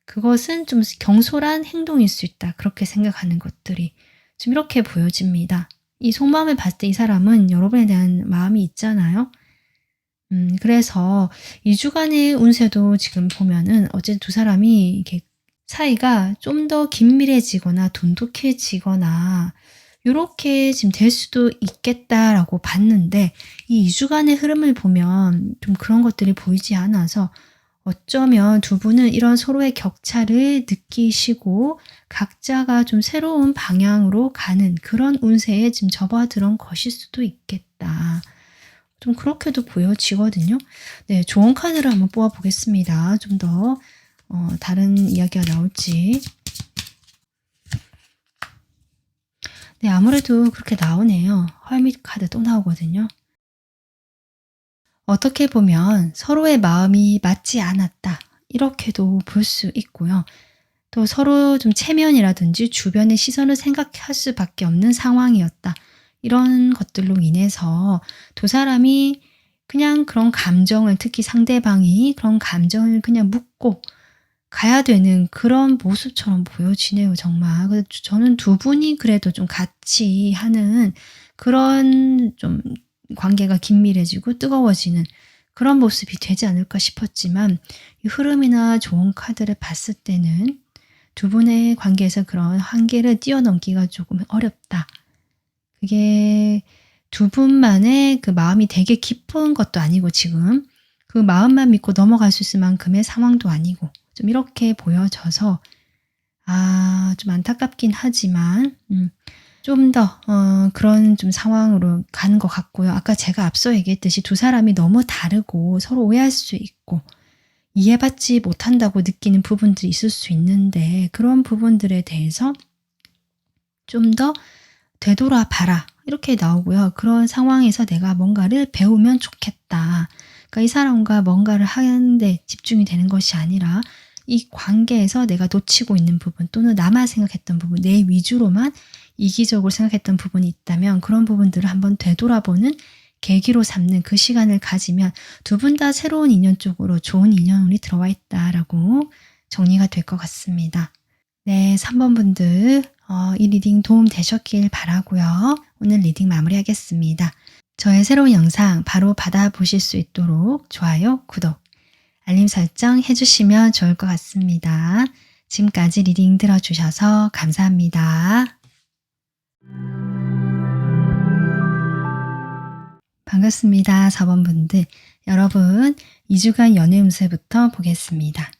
그것은 좀 경솔한 행동일 수 있다. 그렇게 생각하는 것들이 좀 이렇게 보여집니다. 이 속마음을 봤을 때 이 사람은 여러분에 대한 마음이 있잖아요. 그래서 2주간의 운세도 지금 보면은 어쨌든 두 사람이 이렇게 사이가 좀 더 긴밀해지거나 돈독해지거나 요렇게 지금 될 수도 있겠다라고 봤는데 이 2주간의 흐름을 보면 좀 그런 것들이 보이지 않아서 어쩌면 두 분은 이런 서로의 격차를 느끼시고 각자가 좀 새로운 방향으로 가는 그런 운세에 지금 접어들은 것일 수도 있겠다. 좀 그렇게도 보여지거든요. 네, 좋은 카드를 한번 뽑아보겠습니다. 좀 더 다른 이야기가 나올지. 네, 아무래도 그렇게 나오네요. 헐밋 카드 또 나오거든요. 어떻게 보면 서로의 마음이 맞지 않았다. 이렇게도 볼 수 있고요. 또 서로 좀 체면이라든지 주변의 시선을 생각할 수밖에 없는 상황이었다. 이런 것들로 인해서 두 사람이 그냥 그런 감정을 특히 상대방이 그런 감정을 그냥 묻고 가야 되는 그런 모습처럼 보여지네요. 정말. 그래서 저는 두 분이 그래도 좀 같이 하는 그런 좀 관계가 긴밀해지고 뜨거워지는 그런 모습이 되지 않을까 싶었지만 이 흐름이나 좋은 카드를 봤을 때는 두 분의 관계에서 그런 한계를 뛰어넘기가 조금 어렵다. 그게 두 분만의 그 마음이 되게 깊은 것도 아니고 지금 그 마음만 믿고 넘어갈 수 있을 만큼의 상황도 아니고 좀 이렇게 보여져서 좀 안타깝긴 하지만 좀 더 그런 좀 상황으로 가는 것 같고요. 아까 제가 앞서 얘기했듯이 두 사람이 너무 다르고 서로 오해할 수 있고 이해받지 못한다고 느끼는 부분들이 있을 수 있는데 그런 부분들에 대해서 좀 더 되돌아봐라 이렇게 나오고요. 그런 상황에서 내가 뭔가를 배우면 좋겠다. 그러니까 이 사람과 뭔가를 하는데 집중이 되는 것이 아니라 이 관계에서 내가 놓치고 있는 부분 또는 나만 생각했던 부분, 내 위주로만 이기적으로 생각했던 부분이 있다면 그런 부분들을 한번 되돌아보는 계기로 삼는 그 시간을 가지면 두 분 다 새로운 인연 쪽으로 좋은 인연운이 들어와 있다라고 정리가 될 것 같습니다. 네, 3번 분들 이 리딩 도움 되셨길 바라고요. 오늘 리딩 마무리하겠습니다. 저의 새로운 영상 바로 받아보실 수 있도록 좋아요, 구독, 알림 설정 해주시면 좋을 것 같습니다. 지금까지 리딩 들어주셔서 감사합니다. 반갑습니다. 4번 분들. 여러분, 2주간 연애 운세부터 보겠습니다.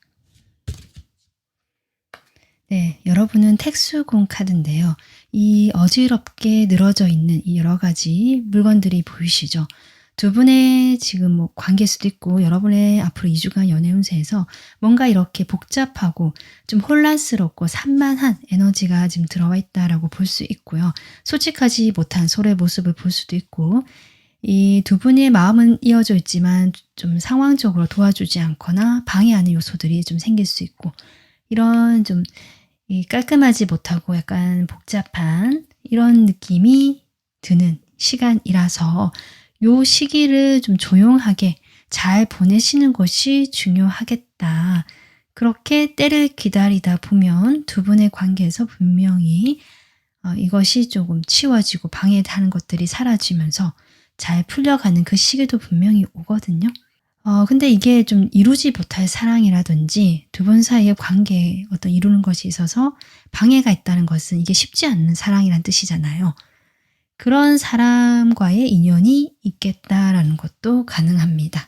네, 여러분은 택수공 카드인데요. 이 어지럽게 늘어져 있는 이 여러 가지 물건들이 보이시죠? 두 분의 지금 뭐 관계일 수도 있고 여러분의 앞으로 2주간 연애 운세에서 뭔가 이렇게 복잡하고 좀 혼란스럽고 산만한 에너지가 지금 들어와 있다라고 볼 수 있고요. 솔직하지 못한 서로의 모습을 볼 수도 있고 이 두 분의 마음은 이어져 있지만 좀 상황적으로 도와주지 않거나 방해하는 요소들이 좀 생길 수 있고 이런 좀 이 깔끔하지 못하고 약간 복잡한 이런 느낌이 드는 시간이라서 요 시기를 좀 조용하게 잘 보내시는 것이 중요하겠다. 그렇게 때를 기다리다 보면 두 분의 관계에서 분명히 이것이 조금 치워지고 방해하는 것들이 사라지면서 잘 풀려가는 그 시기도 분명히 오거든요. 근데 이게 좀 이루지 못할 사랑이라든지 두 분 사이의 관계에 어떤 이루는 것이 있어서 방해가 있다는 것은 이게 쉽지 않은 사랑이란 뜻이잖아요. 그런 사람과의 인연이 있겠다라는 것도 가능합니다.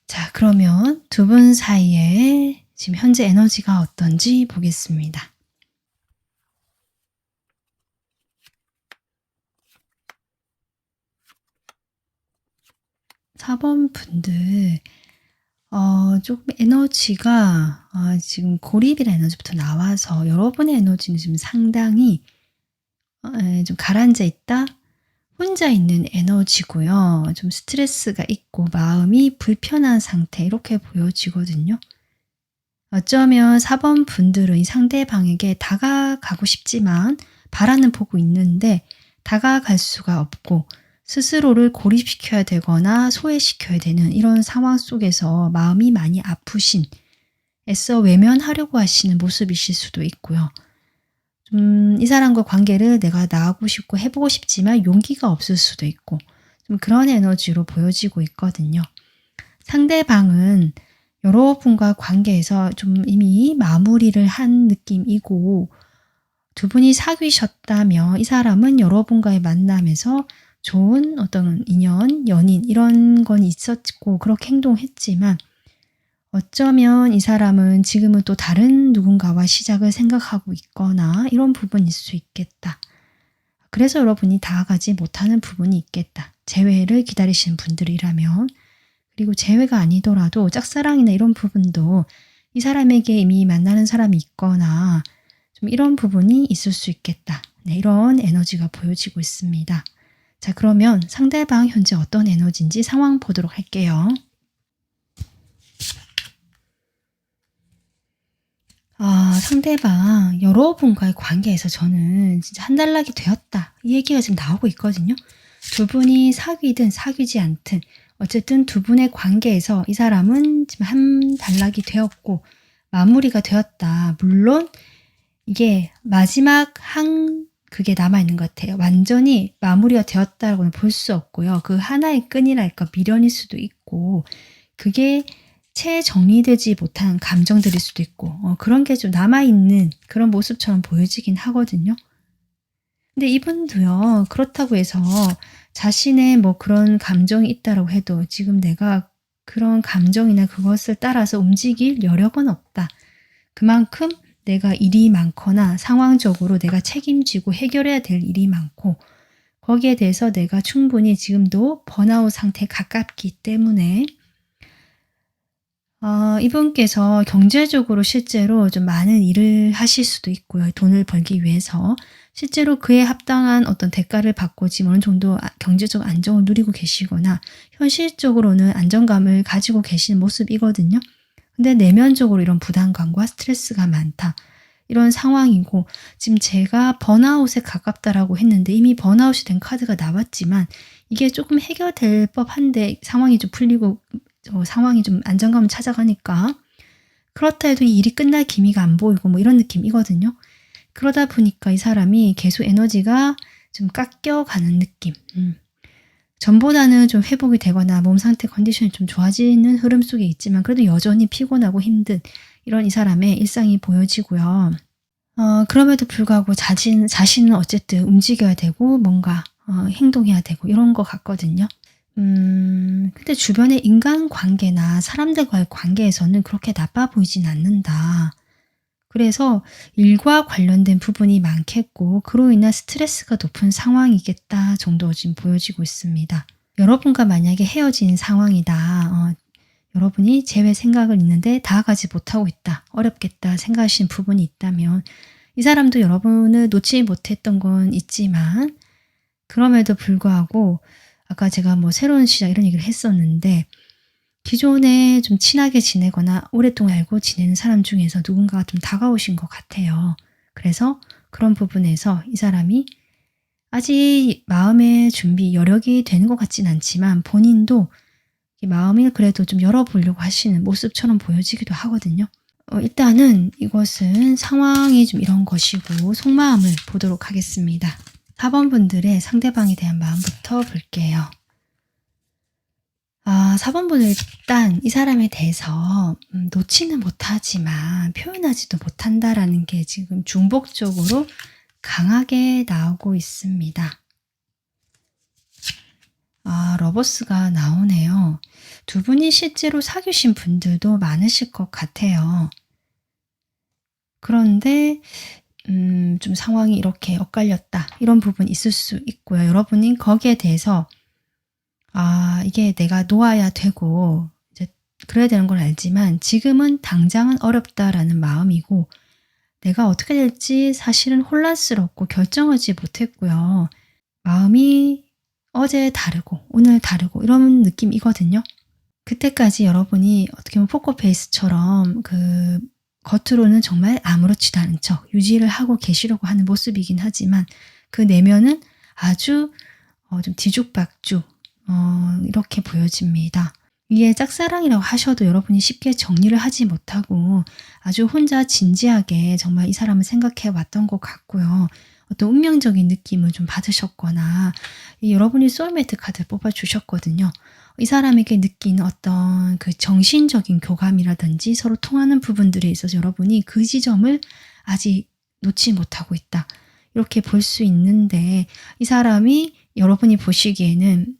자, 그러면 두 분 사이에 지금 현재 에너지가 어떤지 보겠습니다. 4번 분들 조금 에너지가 지금 고립이라는 에너지부터 나와서 여러분의 에너지는 지금 상당히 좀 가라앉아 있다? 혼자 있는 에너지고요. 좀 스트레스가 있고 마음이 불편한 상태 이렇게 보여지거든요. 어쩌면 4번 분들은 이 상대방에게 다가가고 싶지만 바라는 보고 있는데 다가갈 수가 없고 스스로를 고립시켜야 되거나 소외시켜야 되는 이런 상황 속에서 마음이 많이 아프신 애써 외면하려고 하시는 모습이실 수도 있고요. 이 사람과 관계를 내가 나가고 싶고 해보고 싶지만 용기가 없을 수도 있고 좀 그런 에너지로 보여지고 있거든요. 상대방은 여러분과 관계에서 좀 이미 마무리를 한 느낌이고 두 분이 사귀셨다면 이 사람은 여러분과의 만남에서 좋은 어떤 인연, 연인 이런 건 있었고 그렇게 행동했지만 어쩌면 이 사람은 지금은 또 다른 누군가와 시작을 생각하고 있거나 이런 부분일 수 있겠다. 그래서 여러분이 다가가지 못하는 부분이 있겠다. 재회를 기다리시는 분들이라면 그리고 재회가 아니더라도 짝사랑이나 이런 부분도 이 사람에게 이미 만나는 사람이 있거나 좀 이런 부분이 있을 수 있겠다. 네, 이런 에너지가 보여지고 있습니다. 자, 그러면 상대방 현재 어떤 에너지인지 상황 보도록 할게요. 상대방 여러분과의 관계에서 저는 진짜 한 단락이 되었다. 이 얘기가 지금 나오고 있거든요. 두 분이 사귀든 사귀지 않든 어쨌든 두 분의 관계에서 이 사람은 지금 한 단락이 되었고 마무리가 되었다. 물론 이게 마지막 그게 남아있는 것 같아요. 완전히 마무리가 되었다고는 볼 수 없고요. 그 하나의 끈이랄까 미련일 수도 있고 그게 채 정리되지 못한 감정들일 수도 있고 그런 게 좀 남아있는 그런 모습처럼 보여지긴 하거든요. 근데 이분도요. 그렇다고 해서 자신의 뭐 그런 감정이 있다라고 해도 지금 내가 그런 감정이나 그것을 따라서 움직일 여력은 없다. 그만큼 내가 일이 많거나 상황적으로 내가 책임지고 해결해야 될 일이 많고 거기에 대해서 내가 충분히 지금도 번아웃 상태에 가깝기 때문에 이분께서 경제적으로 실제로 좀 많은 일을 하실 수도 있고요. 돈을 벌기 위해서. 실제로 그에 합당한 어떤 대가를 받고 지금 어느 정도 경제적 안정을 누리고 계시거나 현실적으로는 안정감을 가지고 계신 모습이거든요. 근데 내면적으로 이런 부담감과 스트레스가 많다. 이런 상황이고 지금 제가 번아웃에 가깝다라고 했는데 이미 번아웃이 된 카드가 나왔지만 이게 조금 해결될 법한데 상황이 좀 풀리고 상황이 좀 안정감을 찾아가니까 그렇다 해도 이 일이 끝날 기미가 안 보이고 뭐 이런 느낌이거든요. 그러다 보니까 이 사람이 계속 에너지가 좀 깎여가는 느낌. 전보다는 좀 회복이 되거나 몸 상태 컨디션이 좀 좋아지는 흐름 속에 있지만 그래도 여전히 피곤하고 힘든 이런 이 사람의 일상이 보여지고요. 그럼에도 불구하고 자신은 어쨌든 움직여야 되고 뭔가 행동해야 되고 이런 것 같거든요. 근데 주변의 인간관계나 사람들과의 관계에서는 그렇게 나빠 보이진 않는다. 그래서 일과 관련된 부분이 많겠고 그로 인한 스트레스가 높은 상황이겠다 정도 지금 보여지고 있습니다. 여러분과 만약에 헤어진 상황이다. 여러분이 재회 생각을 있는데 다가가지 못하고 있다. 어렵겠다 생각하시는 부분이 있다면 이 사람도 여러분을 놓지 못했던 건 있지만 그럼에도 불구하고 아까 제가 뭐 새로운 시작 이런 얘기를 했었는데 기존에 좀 친하게 지내거나 오랫동안 알고 지내는 사람 중에서 누군가가 좀 다가오신 것 같아요. 그래서 그런 부분에서 이 사람이 아직 마음의 준비, 여력이 되는 것 같진 않지만 본인도 이 마음을 그래도 좀 열어보려고 하시는 모습처럼 보여지기도 하거든요. 일단은 이것은 상황이 좀 이런 것이고 속마음을 보도록 하겠습니다. 4번 분들의 상대방에 대한 마음부터 볼게요. 4번 분은 일단 이 사람에 대해서 놓지는 못하지만 표현하지도 못한다라는 게 지금 중복적으로 강하게 나오고 있습니다. 러버스가 나오네요. 두 분이 실제로 사귀신 분들도 많으실 것 같아요. 그런데 좀 상황이 이렇게 엇갈렸다. 이런 부분이 있을 수 있고요. 여러분이 거기에 대해서 이게 내가 놓아야 되고 이제 그래야 되는 걸 알지만 지금은 당장은 어렵다라는 마음이고 내가 어떻게 될지 사실은 혼란스럽고 결정하지 못했고요. 마음이 어제 다르고 오늘 다르고 이런 느낌이거든요. 그때까지 여러분이 어떻게 보면 포커페이스처럼 겉으로는 정말 아무렇지도 않은 척 유지를 하고 계시려고 하는 모습이긴 하지만 그 내면은 아주 좀 뒤죽박죽 이렇게 보여집니다. 이게 짝사랑이라고 하셔도 여러분이 쉽게 정리를 하지 못하고 아주 혼자 진지하게 정말 이 사람을 생각해 왔던 것 같고요. 어떤 운명적인 느낌을 좀 받으셨거나 여러분이 소울메이트 카드를 뽑아주셨거든요. 이 사람에게 느끼는 어떤 그 정신적인 교감이라든지 서로 통하는 부분들에 있어서 여러분이 그 지점을 아직 놓지 못하고 있다. 이렇게 볼 수 있는데 이 사람이 여러분이 보시기에는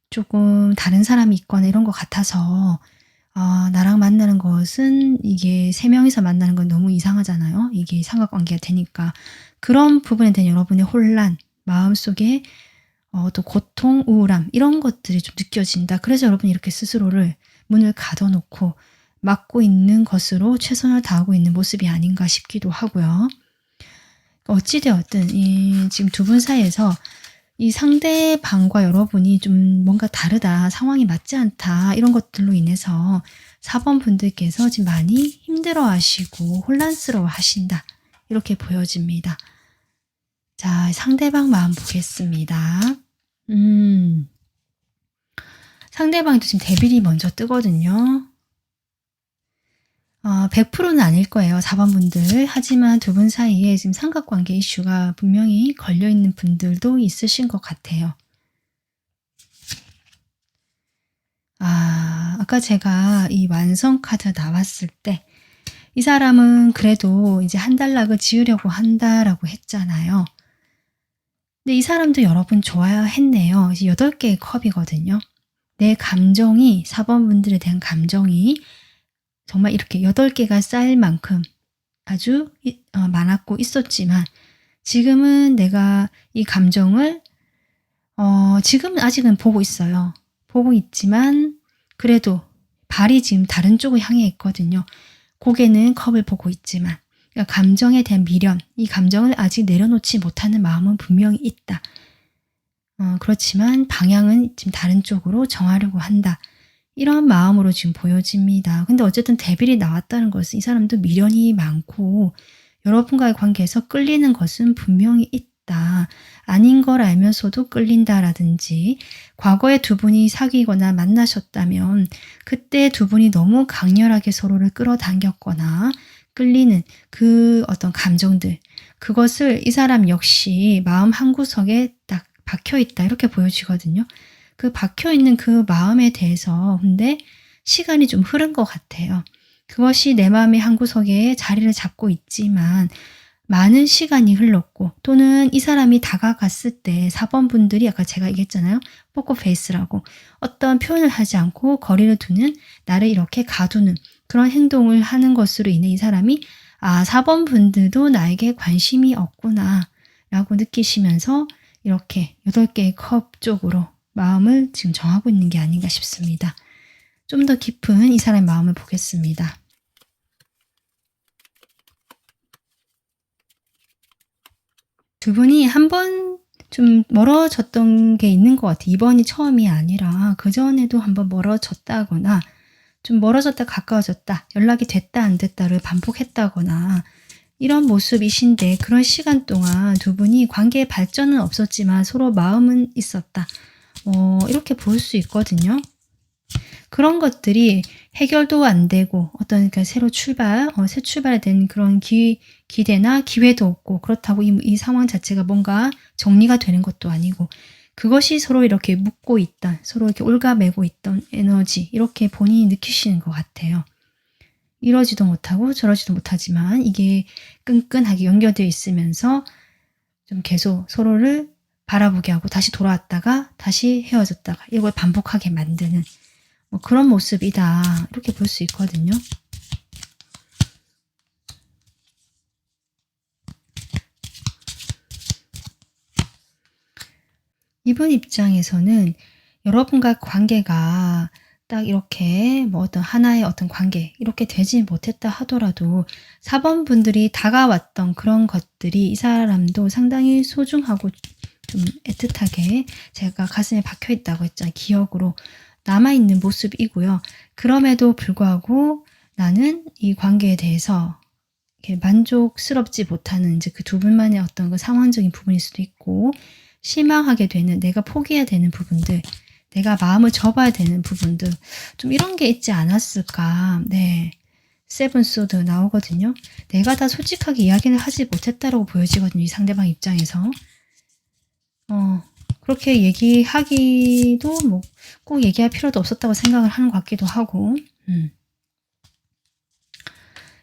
조금 다른 사람이 있거나 이런 것 같아서 나랑 만나는 것은 이게 3명이서 만나는 건 너무 이상하잖아요. 이게 삼각관계가 되니까. 그런 부분에 대한 여러분의 혼란, 마음속에 또 고통, 우울함 이런 것들이 좀 느껴진다. 그래서 여러분이 이렇게 스스로를 문을 가둬놓고 막고 있는 것으로 최선을 다하고 있는 모습이 아닌가 싶기도 하고요. 어찌되었든 지금 두 분 사이에서 이 상대방과 여러분이 좀 뭔가 다르다, 상황이 맞지 않다 이런 것들로 인해서 4번 분들께서 지금 많이 힘들어하시고 혼란스러워 하신다 이렇게 보여집니다. 자, 상대방 마음 보겠습니다. 상대방도 지금 데빌이 먼저 뜨거든요. 100%는 아닐 거예요. 4번 분들. 하지만 두 분 사이에 지금 삼각관계 이슈가 분명히 걸려있는 분들도 있으신 것 같아요. 아까 제가 이 완성 카드 나왔을 때 이 사람은 그래도 이제 한 단락을 지으려고 한다라고 했잖아요. 근데 이 사람도 여러분 좋아했네요. 이제 8개의 컵이거든요. 내 감정이 4번 분들에 대한 감정이 정말 이렇게 8개가 쌓일 만큼 아주 많았고 있었지만 지금은 내가 이 감정을 지금은 아직은 보고 있어요. 보고 있지만 그래도 발이 지금 다른 쪽을 향해 있거든요. 고개는 컵을 보고 있지만 그러니까 감정에 대한 미련, 이 감정을 아직 내려놓지 못하는 마음은 분명히 있다. 그렇지만 방향은 지금 다른 쪽으로 정하려고 한다. 이런 마음으로 지금 보여집니다. 근데 어쨌든 데빌이 나왔다는 것은 이 사람도 미련이 많고 여러분과의 관계에서 끌리는 것은 분명히 있다. 아닌 걸 알면서도 끌린다라든지 과거에 두 분이 사귀거나 만나셨다면 그때 두 분이 너무 강렬하게 서로를 끌어당겼거나 끌리는 그 어떤 감정들 그것을 이 사람 역시 마음 한구석에 딱 박혀있다 이렇게 보여지거든요. 그 박혀있는 그 마음에 대해서 근데 시간이 좀 흐른 것 같아요. 그것이 내 마음의 한구석에 자리를 잡고 있지만 많은 시간이 흘렀고 또는 이 사람이 다가갔을 때 4번 분들이 아까 제가 얘기했잖아요. 포커페이스라고 어떤 표현을 하지 않고 거리를 두는 나를 이렇게 가두는 그런 행동을 하는 것으로 인해 이 사람이 4번 분들도 나에게 관심이 없구나 라고 느끼시면서 이렇게 8개의 컵 쪽으로 마음을 지금 정하고 있는 게 아닌가 싶습니다. 좀 더 깊은 이 사람의 마음을 보겠습니다. 두 분이 한 번 좀 멀어졌던 게 있는 것 같아요. 이번이 처음이 아니라 그전에도 한번 멀어졌다거나 좀 멀어졌다 가까워졌다, 연락이 됐다 안 됐다를 반복했다거나 이런 모습이신데, 그런 시간 동안 두 분이 관계의 발전은 없었지만 서로 마음은 있었다. 이렇게 볼 수 있거든요. 그런 것들이 해결도 안 되고 어떤 새로 새 출발에 된 그런 기대나 기회도 없고, 그렇다고 이 상황 자체가 뭔가 정리가 되는 것도 아니고, 그것이 서로 이렇게 묶고 있던, 서로 이렇게 올가매고 있던 에너지, 이렇게 본인이 느끼시는 것 같아요. 이러지도 못하고 저러지도 못하지만 이게 끈끈하게 연결되어 있으면서 좀 계속 서로를 바라보게 하고 다시 돌아왔다가 다시 헤어졌다가 이걸 반복하게 만드는 그런 모습이다, 이렇게 볼 수 있거든요. 이분 입장에서는 여러분과 관계가 딱 이렇게 어떤 하나의 어떤 관계 이렇게 되지 못했다 하더라도 4번 분들이 다가왔던 그런 것들이 이 사람도 상당히 소중하고 좀 애틋하게 제가 가슴에 박혀 있다고 했잖아요. 기억으로 남아있는 모습이고요. 그럼에도 불구하고 나는 이 관계에 대해서 이렇게 만족스럽지 못하는 이제 그 두 분만의 어떤 그 상황적인 부분일 수도 있고, 실망하게 되는, 내가 포기해야 되는 부분들, 내가 마음을 접어야 되는 부분들, 좀 이런 게 있지 않았을까. 네. 세븐 소드 나오거든요. 내가 다 솔직하게 이야기를 하지 못했다라고 보여지거든요. 이 상대방 입장에서. 그렇게 얘기하기도 꼭 얘기할 필요도 없었다고 생각을 하는 것 같기도 하고.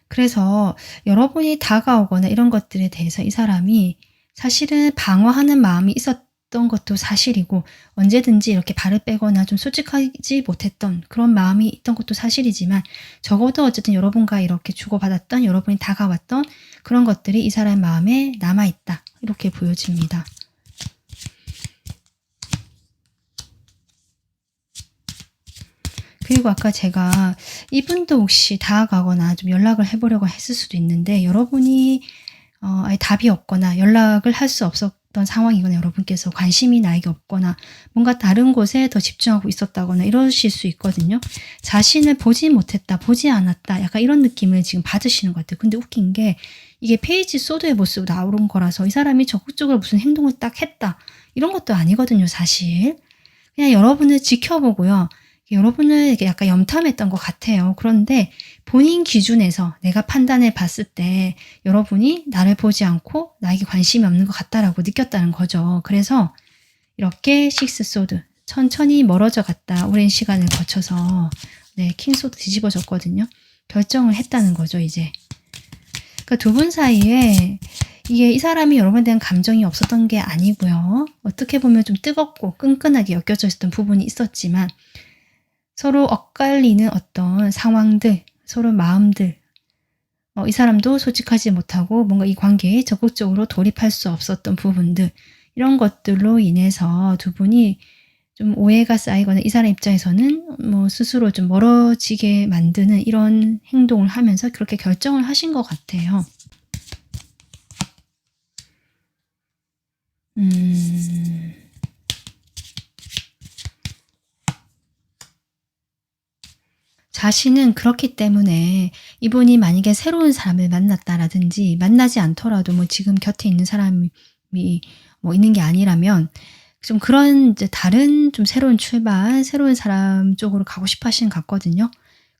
그래서 여러분이 다가오거나 이런 것들에 대해서 이 사람이 사실은 방어하는 마음이 있었던 것도 사실이고, 언제든지 이렇게 발을 빼거나 좀 솔직하지 못했던 그런 마음이 있던 것도 사실이지만, 적어도 어쨌든 여러분과 이렇게 주고받았던, 여러분이 다가왔던 그런 것들이 이 사람 마음에 남아있다, 이렇게 보여집니다. 그리고 아까 제가 이분도 혹시 다가가거나 좀 연락을 해보려고 했을 수도 있는데, 여러분이 아예 답이 없거나 연락을 할 수 없었던 상황이거나, 여러분께서 관심이 나에게 없거나 뭔가 다른 곳에 더 집중하고 있었다거나 이러실 수 있거든요. 자신을 보지 못했다, 보지 않았다, 약간 이런 느낌을 지금 받으시는 것 같아요. 근데 웃긴 게 이게 페이지 소드의 모습으로 나오는 거라서 이 사람이 적극적으로 무슨 행동을 딱 했다, 이런 것도 아니거든요. 사실 그냥 여러분을 지켜보고요, 여러분을 약간 염탐했던 것 같아요. 그런데 본인 기준에서 내가 판단해 봤을 때 여러분이 나를 보지 않고 나에게 관심이 없는 것 같다라고 느꼈다는 거죠. 그래서 이렇게 식스 소드, 천천히 멀어져 갔다, 오랜 시간을 거쳐서 킹소드 뒤집어졌거든요. 결정을 했다는 거죠, 이제. 그러니까 두 분 사이에 이게 이 사람이 여러분에 대한 감정이 없었던 게 아니고요. 어떻게 보면 좀 뜨겁고 끈끈하게 엮여져 있었던 부분이 있었지만, 서로 엇갈리는 어떤 상황들, 서로 마음들, 이 사람도 솔직하지 못하고 뭔가 이 관계에 적극적으로 돌입할 수 없었던 부분들, 이런 것들로 인해서 두 분이 좀 오해가 쌓이거나 이 사람 입장에서는 스스로 좀 멀어지게 만드는 이런 행동을 하면서 그렇게 결정을 하신 것 같아요. 자신은 그렇기 때문에 이분이 만약에 새로운 사람을 만났다라든지 만나지 않더라도 지금 곁에 있는 사람이 있는 게 아니라면 좀 그런 이제 다른 좀 새로운 출발, 새로운 사람 쪽으로 가고 싶어 하시는 것 같거든요.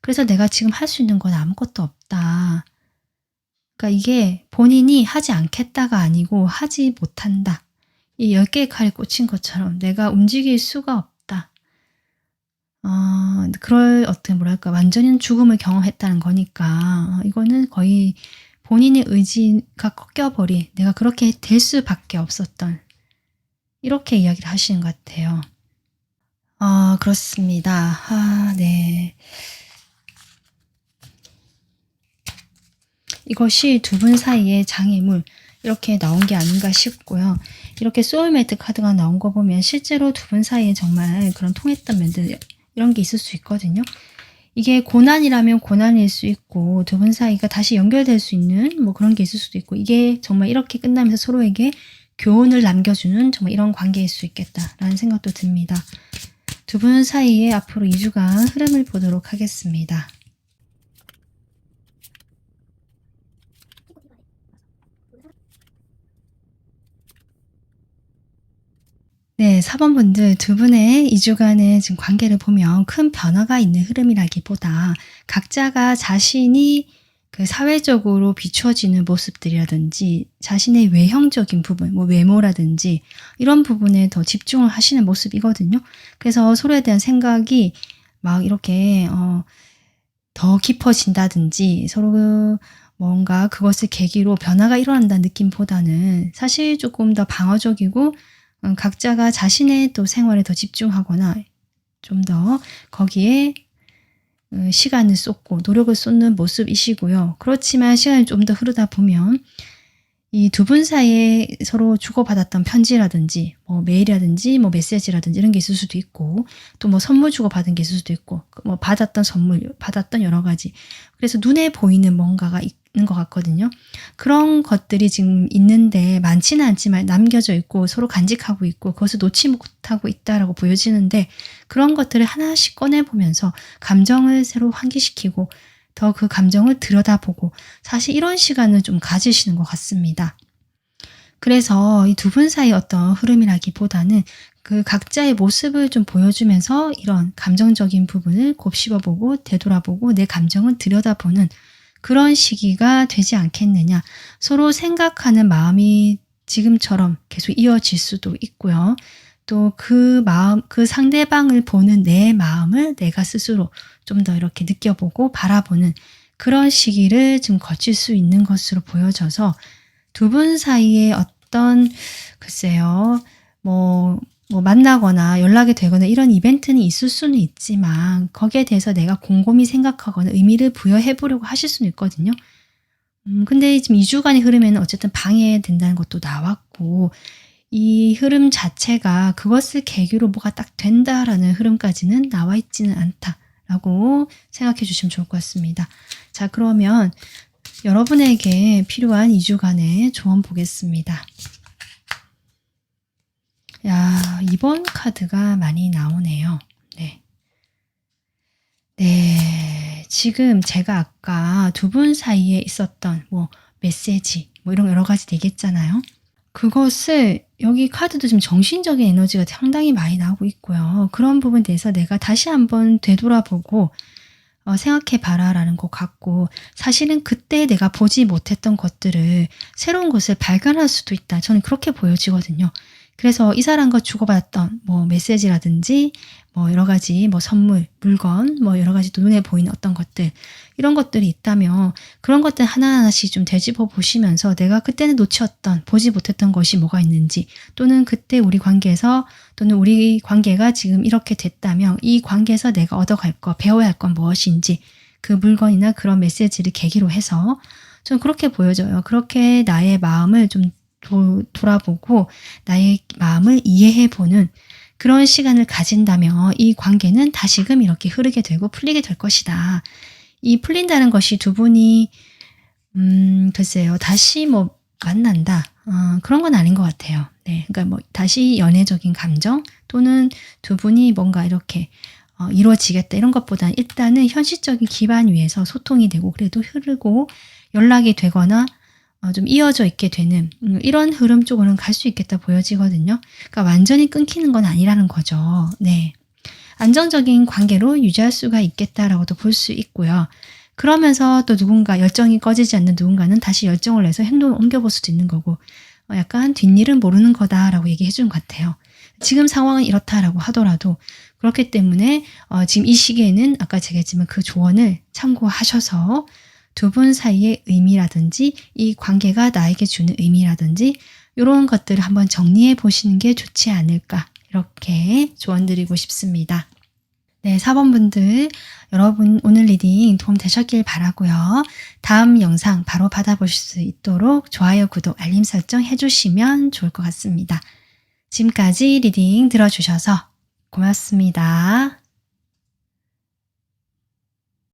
그래서 내가 지금 할 수 있는 건 아무것도 없다. 그러니까 이게 본인이 하지 않겠다가 아니고 하지 못한다. 이 10개의 칼에 꽂힌 것처럼 내가 움직일 수가 없다. 그럴 완전히 죽음을 경험했다는 거니까 이거는 거의 본인의 의지가 꺾여버린, 내가 그렇게 될 수밖에 없었던, 이렇게 이야기를 하시는 것 같아요. 그렇습니다. 네. 이것이 두 분 사이의 장애물, 이렇게 나온 게 아닌가 싶고요. 이렇게 소울메이트 카드가 나온 거 보면 실제로 두 분 사이에 정말 그런 통했던 면들 이런 게 있을 수 있거든요. 이게 고난이라면 고난일 수 있고 두 분 사이가 다시 연결될 수 있는 뭐 그런 게 있을 수도 있고 이게 정말 이렇게 끝나면서 서로에게 교훈을 남겨주는 정말 이런 관계일 수 있겠다라는 생각도 듭니다. 두 분 사이의 앞으로 2주간 흐름을 보도록 하겠습니다. 네, 4번 분들 두 분의 2주간의 지금 관계를 보면 큰 변화가 있는 흐름이라기보다 각자가 자신이 그 사회적으로 비춰지는 모습들이라든지 자신의 외형적인 부분, 뭐 외모라든지 이런 부분에 더 집중을 하시는 모습이거든요. 그래서 서로에 대한 생각이 막 이렇게 더 깊어진다든지 서로 뭔가 그것을 계기로 변화가 일어난다는 느낌보다는 사실 조금 더 방어적이고 각자가 자신의 또 생활에 더 집중하거나 좀 더 거기에 시간을 쏟고 노력을 쏟는 모습이시고요. 그렇지만 시간이 좀 더 흐르다 보면 이 두 분 사이에 서로 주고받았던 편지라든지 뭐 메일이라든지 뭐 메시지라든지 이런 게 있을 수도 있고 또 뭐 선물 주고받은 게 있을 수도 있고 뭐 받았던 선물, 받았던 여러 가지. 그래서 눈에 보이는 뭔가가 있는 것 같거든요. 그런 것들이 지금 있는데 많지는 않지만 남겨져 있고 서로 간직하고 있고 그것을 놓지 못하고 있다라고 보여지는데 그런 것들을 하나씩 꺼내보면서 감정을 새로 환기시키고 더 그 감정을 들여다보고 사실 이런 시간을 좀 가지시는 것 같습니다. 그래서 이 두 분 사이 어떤 흐름이라기보다는 그 각자의 모습을 좀 보여주면서 이런 감정적인 부분을 곱씹어보고 되돌아보고 내 감정을 들여다보는 그런 시기가 되지 않겠느냐. 서로 생각하는 마음이 지금처럼 계속 이어질 수도 있고요. 또 그 마음, 그 상대방을 보는 내 마음을 내가 스스로 좀 더 이렇게 느껴보고 바라보는 그런 시기를 좀 거칠 수 있는 것으로 보여져서 두 분 사이에 어떤 글쎄요, 뭐 만나거나 연락이 되거나 이런 이벤트는 있을 수는 있지만 거기에 대해서 내가 곰곰이 생각하거나 의미를 부여해 보려고 하실 수는 있거든요. 근데 지금 2주간의 흐름에는 어쨌든 방해된다는 것도 나왔고 이 흐름 자체가 그것을 계기로 뭐가 딱 된다라는 흐름까지는 나와 있지는 않다라고 생각해 주시면 좋을 것 같습니다. 자, 그러면 여러분에게 필요한 2주간의 조언 보겠습니다. 야, 이번 카드가 많이 나오네요. 네, 지금 제가 아까 두 분 사이에 있었던 뭐 메시지 뭐 이런 여러 가지 얘기했잖아요. 그것을 여기 카드도 지금 정신적인 에너지가 상당히 많이 나오고 있고요. 그런 부분에 대해서 내가 다시 한번 되돌아보고 생각해 봐라라는 것 같고 사실은 그때 내가 보지 못했던 것들을 새로운 것을 발견할 수도 있다. 저는 그렇게 보여지거든요. 그래서 이 사람과 주고받았던 뭐 메시지라든지 뭐 여러 가지 뭐 선물, 물건, 뭐 여러 가지 또 눈에 보이는 어떤 것들 이런 것들이 있다면 그런 것들 하나하나씩 좀 되짚어 보시면서 내가 그때는 놓쳤던 보지 못했던 것이 뭐가 있는지 또는 그때 우리 관계에서 또는 우리 관계가 지금 이렇게 됐다면 이 관계에서 내가 얻어갈 거, 배워야 할 건 무엇인지 그 물건이나 그런 메시지를 계기로 해서 좀 그렇게 보여져요. 그렇게 나의 마음을 좀 돌아보고 나의 마음을 이해해보는 그런 시간을 가진다면 이 관계는 다시금 이렇게 흐르게 되고 풀리게 될 것이다. 이 풀린다는 것이 두 분이 글쎄요 다시 뭐 만난다 그런 건 아닌 것 같아요. 네, 그러니까 뭐 다시 연애적인 감정 또는 두 분이 뭔가 이렇게 이루어지겠다 이런 것보다는 일단은 현실적인 기반 위에서 소통이 되고 그래도 흐르고 연락이 되거나 좀 이어져 있게 되는 이런 흐름 쪽으로는 갈 수 있겠다 보여지거든요. 그러니까 완전히 끊기는 건 아니라는 거죠. 네, 안정적인 관계로 유지할 수가 있겠다라고도 볼 수 있고요. 그러면서 또 누군가 열정이 꺼지지 않는 누군가는 다시 열정을 내서 행동을 옮겨볼 수도 있는 거고 약간 뒷일은 모르는 거다라고 얘기해 준 것 같아요. 지금 상황은 이렇다라고 하더라도 그렇기 때문에 지금 이 시기에는 아까 제가 했지만 그 조언을 참고하셔서 두 분 사이의 의미라든지 이 관계가 나에게 주는 의미라든지 이런 것들을 한번 정리해 보시는 게 좋지 않을까 이렇게 조언 드리고 싶습니다. 네, 4번 분들, 여러분 오늘 리딩 도움 되셨길 바라고요. 다음 영상 바로 받아보실 수 있도록 좋아요, 구독, 알림 설정 해주시면 좋을 것 같습니다. 지금까지 리딩 들어주셔서 고맙습니다.